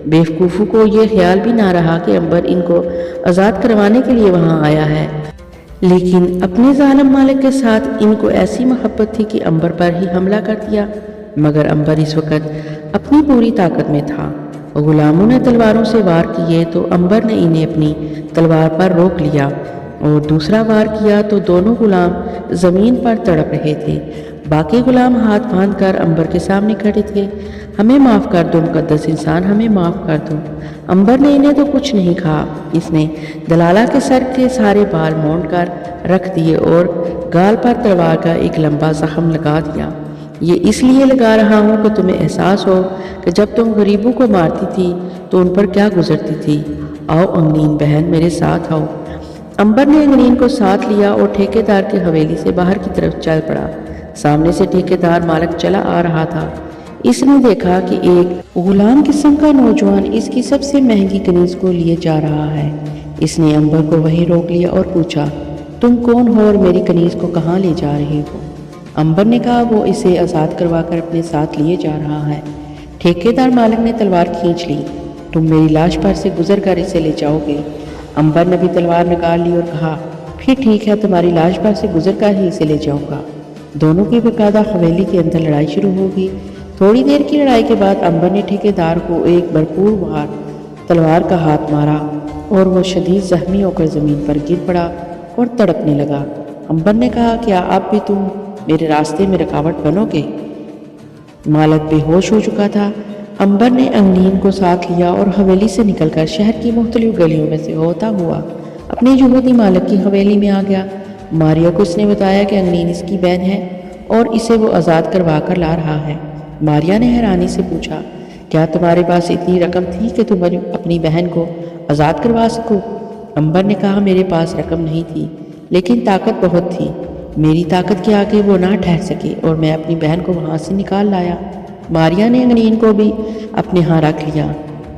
بیوقوفوں کو یہ خیال بھی نہ رہا کہ عنبر ان کو آزاد کروانے کے لیے وہاں آیا ہے، لیکن اپنے ظالم مالک کے ساتھ ان کو ایسی محبت تھی کہ عنبر پر ہی حملہ کر دیا، مگر عنبر اس وقت اپنی پوری طاقت میں تھا۔ غلاموں نے تلواروں سے وار کیے تو عنبر نے انہیں اپنی تلوار پر روک لیا اور دوسرا وار کیا تو دونوں غلام زمین پر تڑپ رہے تھے۔ باقی غلام ہاتھ باندھ کر عنبر کے سامنے کھڑے تھے۔ ہمیں معاف کر دو مقدس انسان، ہمیں معاف کر دو۔ عنبر نے انہیں تو کچھ نہیں کہا، اس نے دلالہ کے سر کے سارے بال مونڈ کر رکھ دیے اور گال پر تلوار کا ایک لمبا زخم لگا دیا۔ یہ اس لیے لگا رہا ہوں کہ تمہیں احساس ہو کہ جب تم غریبوں کو مارتی تھی تو ان پر کیا گزرتی تھی۔ آؤ انگنین بہن، میرے ساتھ آؤ۔ عنبر نے انگنین کو ساتھ لیا اور ٹھیکیدار کی حویلی سے باہر کی طرف چل پڑا۔ سامنے سے ٹھیکیدار مالک چلا آ رہا تھا۔ اس نے دیکھا کہ ایک غلام قسم کا نوجوان اس کی سب سے مہنگی کنیز کو لیے جا رہا ہے۔ اس نے عنبر کو وہیں روک لیا اور پوچھا، تم کون ہو اور میری کنیز کو کہاں لے جا رہے ہو؟ عنبر نے کہا، وہ اسے آزاد کروا کر اپنے ساتھ لیے جا رہا ہے۔ ٹھیکیدار مالک نے تلوار کھینچ لی، تم میری لاش پر سے گزر کر اسے لے جاؤ گے۔ عنبر نے بھی تلوار نکال لی اور کہا، پھر ٹھیک ہے، تمہاری لاش پر سے گزر کر ہی اسے لے جاؤں گا۔ دونوں کی باقاعدہ حویلی کے اندر لڑائی شروع ہوگی۔ تھوڑی دیر کی لڑائی کے بعد عنبر نے ٹھیکیدار کو ایک بھرپور وار تلوار کا ہاتھ مارا اور وہ شدید زخمی ہو کر زمین پر گر پڑا اور تڑپنے لگا۔ عنبر نے کہا، کیا اب بھی تم میرے راستے میں رکاوٹ بنو گے؟ مالک بے ہوش ہو چکا تھا۔ عنبر نے انگنین کو ساتھ لیا اور حویلی سے نکل کر شہر کی مختلف گلیوں میں سے ہوتا ہوا اپنے یہودی مالک کی حویلی میں آ گیا۔ ماریا کو اس نے بتایا کہ انگنین اس کی بہن ہے اور اسے وہ آزاد کروا کر لا رہا ہے۔ ماریا نے حیرانی سے پوچھا، کیا تمہارے پاس اتنی رقم تھی کہ تم اپنی بہن کو آزاد کروا سکو؟ عنبر نے کہا، میرے پاس رقم نہیں تھی، لیکن طاقت بہت تھی۔ میری طاقت کے آگے وہ نہ ٹھہر سکے اور میں اپنی بہن کو وہاں سے نکال لایا۔ ماریا نے انگنین کو بھی اپنے ہاں رکھ لیا۔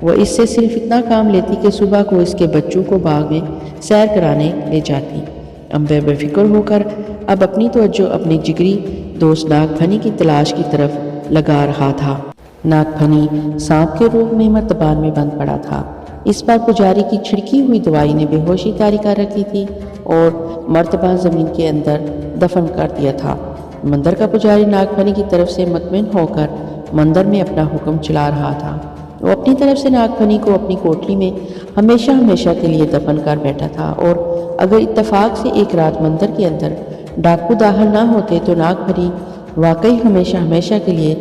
وہ اس سے صرف اتنا کام لیتی کہ صبح کو اس کے بچوں کو باغ میں سیر کرانے لے جاتی۔ عنبر بے فکر ہو کر اب اپنی توجہ اپنی جگری دوست ناگ پھنی کی تلاش کی طرف لگا رہا تھا۔ ناگ پھنی سانپ کے روپ میں مرتبان میں بند پڑا تھا۔ اس پر پجاری کی چھڑکی ہوئی دوائی نے بے ہوشی طاری کر رکھی تھی اور مرتبہ زمین کے اندر دفن کر دیا تھا۔ مندر کا پجاری ناگ پھنی کی طرف سے مطمئن ہو کر مندر میں اپنا حکم چلا رہا تھا۔ وہ اپنی طرف سے ناگ پھنی کو اپنی کوٹری میں ہمیشہ ہمیشہ کے لیے دفن کر بیٹھا تھا، اور اگر اتفاق سے ایک رات مندر کے اندر ڈاکو داخل نہ ہوتے تو ناگ پھنی واقعی ہمیشہ ہمیشہ کے لیے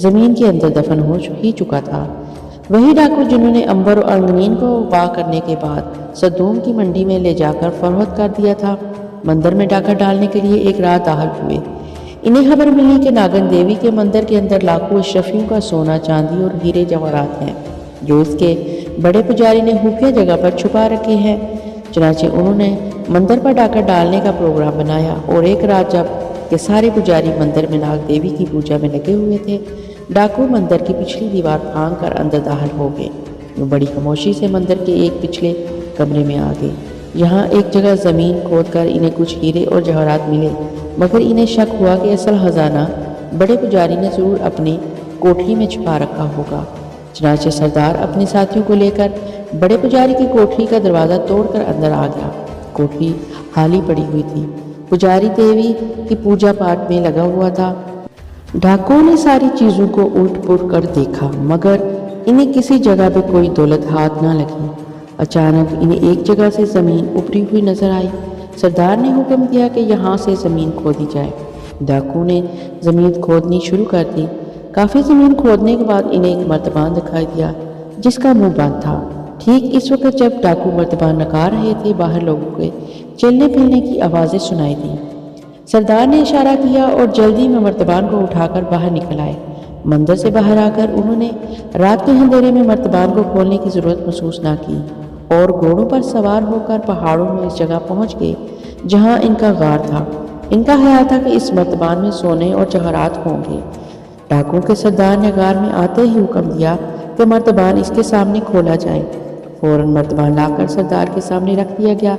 زمین کے اندر دفن ہو ہی چکا تھا۔ وہی ڈاکو جنہوں نے عنبر اور انگنین کو اغوا کرنے کے بعد صدوم کی منڈی میں لے جا کر فروخت کر دیا تھا، مندر میں ڈاکہ ڈالنے کے لیے ایک رات داخل ہوئے۔ انہیں خبر ملی کہ ناگن دیوی کے مندر کے اندر لاکھوں اشرفیوں کا سونا، چاندی اور ہیرے جواہرات ہیں جو اس کے بڑے پجاری نے خفیہ جگہ پر چھپا رکھے ہیں۔ چنانچہ انہوں نے مندر پر ڈاکہ ڈالنے کا پروگرام بنایا، اور ایک رات جب کہ سارے پجاری مندر میں ناگ دیوی کی پوجا میں لگے ہوئے تھے، ڈاکو مندر کی پچھلی دیوار پھانگ کر اندر داخل ہو گئے۔ وہ بڑی خاموشی سے مندر کے ایک پچھلے کمرے میں آ گئے۔ یہاں ایک جگہ زمین کھود کر انہیں کچھ ہیرے اور جواہرات ملے، مگر انہیں شک ہوا کہ اصل خزانہ بڑے پجاری نے ضرور اپنی کوٹری میں چھپا رکھا ہوگا۔ چنانچہ سردار اپنے ساتھیوں کو لے کر بڑے پجاری کی کوٹری کا دروازہ توڑ کر اندر آ گیا۔ کوٹری خالی پڑی ہوئی تھی۔ پجاری دیوی کی پوجا پاٹ میں لگا ہوا تھا۔ ڈاکوؤں نے ساری چیزوں کو الٹ پلٹ کر دیکھا، مگر انہیں کسی جگہ پہ کوئی دولت ہاتھ نہ لگی۔ اچانک انہیں ایک جگہ سے زمین ابھری ہوئی نظر آئی۔ سردار نے حکم دیا کہ یہاں سے زمین کھودی جائے۔ ڈاکوؤں نے زمین کھودنی شروع کر دی۔ کافی زمین کھودنے کے بعد انہیں ایک مرتبان دکھائی دیا جس کا منہ بند تھا۔ ٹھیک اس وقت جب ڈاکو مرتبان نکال رہے تھے، باہر لوگوں کے چلنے پھرنے کی آوازیں سنائی دیں۔ سردار نے اشارہ کیا اور جلدی میں مرتبان کو اٹھا کر باہر نکل آئے۔ مندر سے باہر آ کر انہوں نے رات کے اندھیرے میں مرتبان کو کھولنے کی ضرورت محسوس نہ کی، اور گھوڑوں پر سوار ہو کر پہاڑوں میں اس جگہ پہنچ گئے جہاں ان کا غار تھا۔ ان کا خیال تھا کہ اس مرتبان میں سونے اور جواہرات ہوں گے۔ ڈاکوؤں کے سردار نے غار میں آتے ہی حکم دیا کہ مرتبان اس کے سامنے کھولا جائے۔ فوراً مرتبان لا کر سردار کے سامنے رکھ دیا گیا۔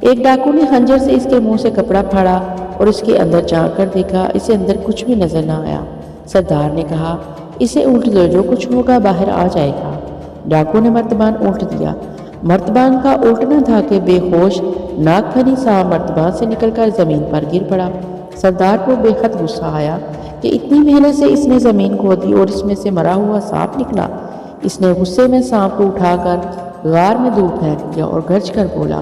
ایک ڈاکو نے خنجر سے اس کے منہ سے کپڑا پھاڑا اور اس کے اندر جھانک کر دیکھا، اسے اندر کچھ بھی نظر نہ آیا۔ سردار نے کہا، اسے الٹ دو، جو کچھ ہوگا باہر آ جائے گا۔ ڈاکو نے مرتبان الٹ دیا۔ مرتبان کا الٹنا تھا کہ بے ہوش ناک پھنی سانپ مرتبان سے نکل کر زمین پر گر پڑا۔ سردار کو بے حد غصہ آیا کہ اتنی محنت سے اس نے زمین کھودی اور اس میں سے مرا ہوا سانپ نکلا۔ اس نے غصے میں سانپ کو اٹھا کر غار میں دور پھینک دیا اور گرج کر بولا،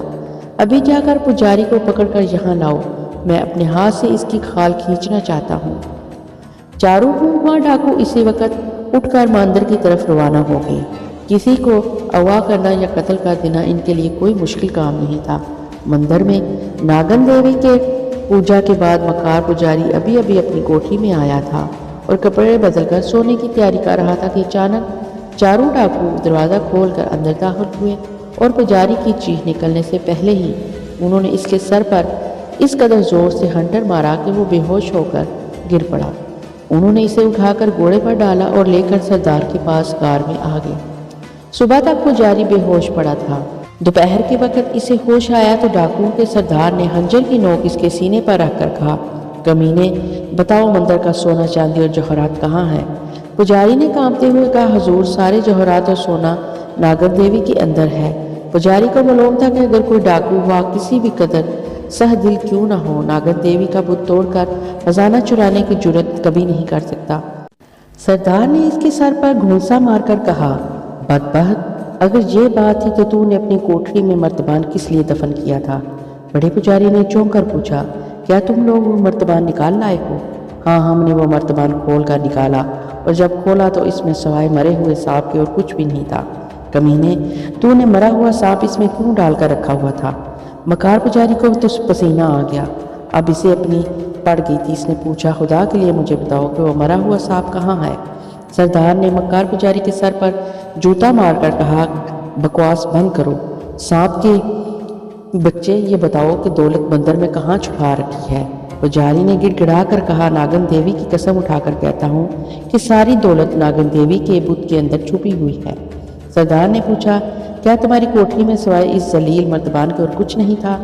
ابھی جا کر پجاری کو پکڑ کر یہاں لاؤ، میں اپنے ہاتھ سے اس کی کھال کھینچنا چاہتا ہوں۔ چاروں ہوا ڈاکو اسی وقت اٹھ کر مندر کی طرف روانہ ہو گئے۔ کسی کو اغوا کرنا یا قتل کر دینا ان کے لیے کوئی مشکل کام نہیں تھا۔ مندر میں ناگن دیوی کے پوجا کے بعد مکار پجاری ابھی ابھی اپنی کوٹھی میں آیا تھا اور کپڑے بدل کر سونے کی تیاری کر رہا تھا کہ اچانک چاروں ڈاکو دروازہ کھول کر اندر داخل ہوئے اور پجاری کی چیخ نکلنے سے پہلے ہی انہوں نے اس کے سر پر اس قدر زور سے ہنٹر مارا کہ وہ بے ہوش ہو کر گر پڑا۔ انہوں نے اسے اٹھا کر گھوڑے پر ڈالا اور لے کر سردار کے پاس غار میں آ گئے۔ صبح تک پجاری بے ہوش پڑا تھا۔ دوپہر کے وقت اسے ہوش آیا تو ڈاکوؤں کے سردار نے خنجر کی نوک اس کے سینے پر رکھ کر کہا، کمینے، بتاؤ مندر کا سونا چاندی اور جوہرات کہاں ہے؟ پجاری نے کانپتے ہوئے کہا، حضور، سارے جوہرات اور سونا ناگن دیوی کے اندر ہے۔ پجاری کو معلوم تھا کہ اگر کوئی ڈاکو ہوا کسی بھی قدر سہ دل کیوں نہ ہو، ناگن دیوی کا بت توڑ کر خزانہ چرانے کی جرات کبھی نہیں کر سکتا۔ سردار نے اس کے سر پر گھونسا مار کر کہا، بدبخت، اگر یہ بات تھی تو نے اپنی کوٹری میں مرتبان کس لیے دفن کیا تھا؟ بڑے پجاری نے چونک کر پوچھا، کیا تم لوگ وہ مرتبان نکال لائے ہو؟ ہاں، ہم نے وہ مرتبان کھول کر نکالا، اور جب کھولا تو اس میں سوائے مرے ہوئے سانپ کے اور کچھ بھی نہیں تھا۔ کمینے، تو نے مرا ہوا سانپ اس میں کیوں ڈال کر رکھا ہوا تھا؟ مکار پجاری کو تو پسینہ آ گیا، اب اسے اپنی پڑ گئی تھی۔ اس نے پوچھا، خدا کے لیے مجھے بتاؤ کہ وہ مرا ہوا سانپ کہاں ہے؟ سردار نے مکار پجاری کے سر پر جوتا مار کر کہا، بکواس بند کرو، سانپ کے بچے، یہ بتاؤ کہ دولت مندر میں کہاں چھپا رکھی ہے؟ پجاری نے گڑ گڑا کر کہا، ناگن دیوی کی قسم اٹھا کر کہتا ہوں کہ ساری دولت ناگن دیوی کے بت کے اندر چھپی ہوئی ہے۔ سردار نے پوچھا، کیا تمہاری کوٹری میں سوائے اس ذلیل مرتبان کے اور کچھ نہیں تھا؟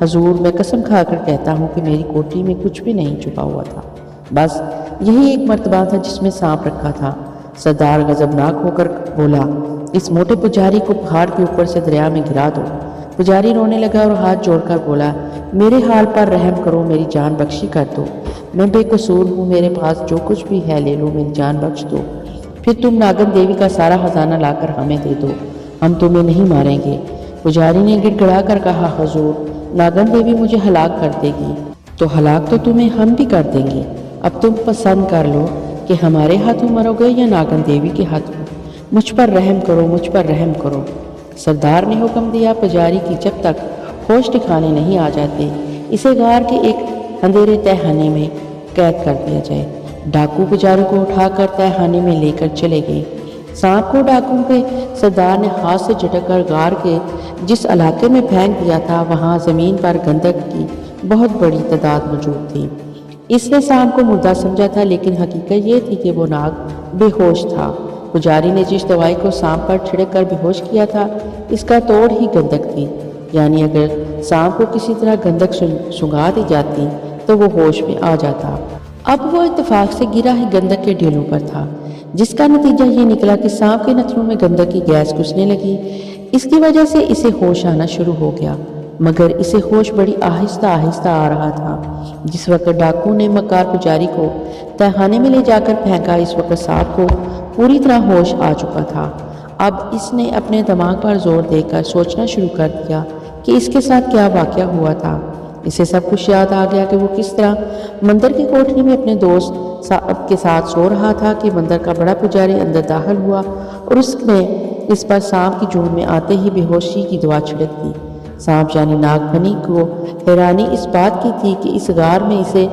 حضور، میں قسم کھا کر کہتا ہوں کہ میری کوٹری میں کچھ بھی نہیں چھپا ہوا تھا، بس یہی ایک مرتبہ تھا جس میں سانپ رکھا تھا۔ سردار غضبناک ہو کر بولا، اس موٹے پجاری کو پہاڑ کے اوپر سے دریا میں گرا دو۔ پجاری رونے لگا اور ہاتھ جوڑ کر بولا، میرے حال پر رحم کرو، میری جان بخشی کر دو، میں بے قصور ہوں، میرے پاس جو کچھ بھی ہے لے لو، میری جان بخش دو، پھر تم ناگن دیوی کا سارا خزانہ لا کر ہمیں دے دو، ہم تمہیں نہیں ماریں گے۔ پجاری نے گڑ گڑا کر کہا، حضور، ناگن دیوی مجھے ہلاک کر دے گی تو ہلاک تو تمہیں ہم بھی کر دیں گے، اب تم پسند کر لو کہ ہمارے ہاتھوں مرو گے یا ناگن دیوی کے ہاتھوں، مجھ پر رحم کرو، مجھ پر رحم کرو۔ سردار نے حکم دیا، پجاری کی جب تک ہوش ٹھکانے نہیں آ جاتے اسے غار کے ایک اندھیرے تہہ خانے میں قید کر دیا جائے۔ ڈاکو پجاری کو اٹھا کر تہہ خانے میں لے کر چلے گئے۔ سانپ کو ڈاکو کے سردار نے ہاتھ سے جھٹک کر غار کے جس علاقے میں پھینک دیا تھا، وہاں زمین پر گندک کی بہت بڑی تعداد موجود تھی۔ اس نے سانپ کو مردہ سمجھا تھا، لیکن حقیقت یہ تھی کہ وہ ناگ بے ہوش تھا۔ پجاری نے جس دوائی کو سانپ پر چھڑک کر بے ہوش کیا تھا، اس کا توڑ ہی گندک تھی، یعنی اگر سانپ کو کسی طرح گندک سنگھا دی جاتی تو وہ ہوش میں آ جاتا۔ اب وہ اتفاق سے گرا ہی گندک کے ڈھیلوں پر تھا، جس کا نتیجہ یہ نکلا کہ سانپ کے نتھنوں میں گندک کی گیس گھسنے لگی۔ اس کی وجہ سے اسے ہوش آنا شروع ہو گیا، مگر اسے ہوش بڑی آہستہ آہستہ آ رہا تھا۔ جس وقت ڈاکو نے مکار پجاری کو تہہ خانے میں لے جا کر پھینکا، اس وقت سانپ کو پوری طرح ہوش آ چکا تھا۔ اب اس نے اپنے دماغ پر زور دے کر سوچنا شروع کر دیا کہ اس کے ساتھ کیا واقعہ ہوا تھا۔ اسے سب کچھ یاد آ گیا کہ وہ کس طرح مندر کی کوٹری میں اپنے دوست کے ساتھ سو رہا تھا کہ مندر کا بڑا پجاری اندر داخل ہوا اور اس نے اس پر سانپ کی جون میں آتے ہی بے ہوشی کی دعا چھڑک دی۔ سانپ یعنی ناگ فنی کو حیرانی اس بات کی تھی کہ اس غار میں اسے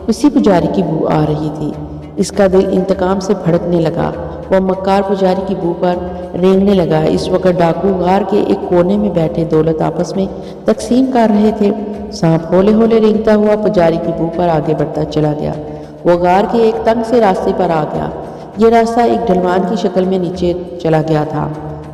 اسی پجاری کی بو آ رہی تھی۔ اس کا دل انتقام سے بھڑکنے لگا، وہ مکار پجاری کی بو پر رینگنے لگا۔ اس وقت ڈاکو غار کے ایک کونے میں بیٹھے دولت آپس میں تقسیم کر رہے تھے۔ سانپ ہولے ہولے رینگتا ہوا پجاری کی بو پر آگے بڑھتا چلا گیا۔ وہ غار کے ایک تنگ سے راستے پر آ گیا۔ یہ راستہ ایک ڈھلوان کی شکل میں نیچے چلا گیا تھا۔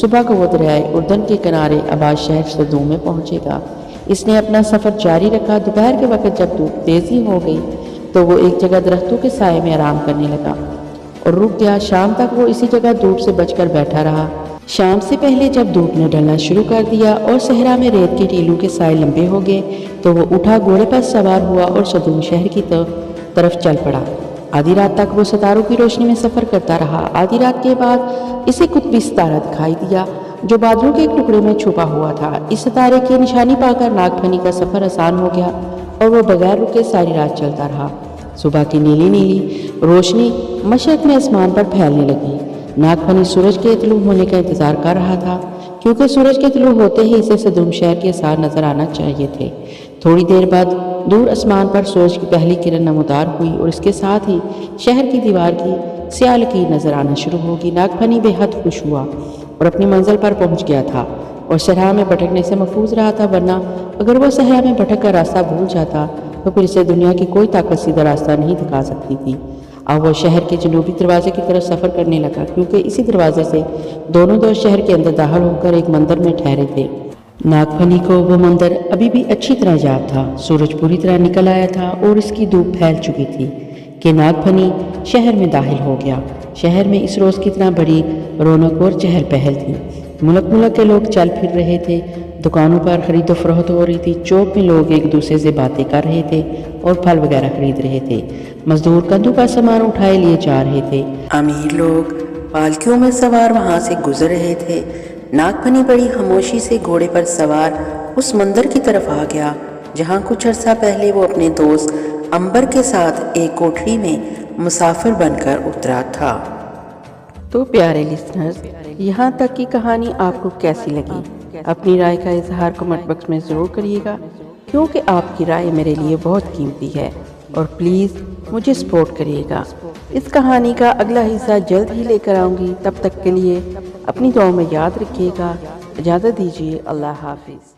صبح کو وہ دریائے اردن کے کنارے آباد شہر صدوم میں پہنچے گا۔ اس نے اپنا سفر جاری رکھا۔ دوپہر کے وقت جب دھوپ تیزی ہو گئی تو وہ ایک جگہ درختوں کے سائے میں آرام کرنے لگا اور رک گیا۔ شام تک وہ اسی جگہ دھوپ سے بچ کر بیٹھا رہا۔ شام سے پہلے جب دھوپ نے ڈھلنا شروع کر دیا اور صحرا میں ریت کے ٹیلوں کے سائے لمبے ہو گئے تو وہ اٹھا، گھوڑے پر سوار ہوا اور صدوم شہر کی طرف چل پڑا۔ آدھی رات تک وہ ستاروں کی روشنی میں سفر کرتا رہا۔ آدھی رات کے بعد اسے قطبی ستارہ دکھائی دیا جو بادلوں کے ایک ٹکڑے میں چھپا ہوا تھا۔ اس ستارے کی نشانی پا کر ناگفنی کا سفر آسان ہو گیا اور وہ بغیر رکے ساری رات چلتا رہا۔ صبح کی نیلی نیلی روشنی مشرق میں آسمان پر پھیلنے لگی۔ ناگفنی سورج کے طلوع ہونے کا انتظار کر رہا تھا کیونکہ سورج کے طلوع ہوتے ہی اسے صدوم شہر کے آثار نظر آنا چاہیے تھے۔ تھوڑی دیر بعد دور آسمان پر سورج کی پہلی کرن نمودار ہوئی اور اس کے ساتھ ہی شہر کی دیوار کی سیاہ لکیر نظر آنا شروع ہوگی۔ ناگفنی بے حد خوش ہوا اور اپنی منزل پر پہنچ گیا تھا اور صحرا میں بھٹکنے سے محفوظ رہا تھا، ورنہ اگر وہ صحرا میں بھٹک کر راستہ بھول جاتا تو پھر اسے دنیا کی کوئی طاقت سیدھا راستہ نہیں دکھا سکتی تھی۔ اب وہ شہر کے جنوبی دروازے کی طرف سفر کرنے لگا کیونکہ اسی دروازے سے دونوں دوست شہر کے اندر داخل ہو کر ایک مندر میں ٹھہرے تھے۔ ناگفنی کو وہ مندر ابھی بھی اچھی طرح یاد تھا۔ سورج پوری طرح نکل آیا تھا اور اس کی دھوپ پھیل چکی تھی کہ ناگفنی شہر میں داخل ہو گیا۔ شہر میں اس روز کی طرح بڑی رونق اور چہل پہل تھی۔ ملک ملک کے لوگ چل پھر رہے تھے، دکانوں پر خرید و فروخت ہو رہی تھی، چوک میں لوگ ایک دوسرے سے باتیں کر رہے تھے اور پھل وغیرہ خرید رہے تھے، مزدور کندھوں پر سامان اٹھائے لیے جا رہے تھے، امیر لوگ پالکیوں میں سوار وہاں سے گزر رہے تھے۔ ناگفنی بڑی خاموشی سے گھوڑے پر سوار اس مندر کی طرف آ گیا جہاں کچھ عرصہ پہلے وہ اپنے دوست امبر کے ساتھ ایک کوٹھری میں مسافر بن کر اترا تھا۔ تو پیارے لسنرز، یہاں تک کی کہانی آپ کو کیسی لگی؟ اپنی رائے کا اظہار کمنٹ باکس میں ضرور کریے گا کیونکہ آپ کی رائے میرے لیے بہت قیمتی ہے، اور پلیز مجھے سپورٹ کریے گا۔ اس کہانی کا اگلا حصہ جلد ہی لے کر آؤں گی، تب تک کے لیے اپنی دعاؤں میں یاد رکھیے گا۔ اجازت دیجیے، اللہ حافظ۔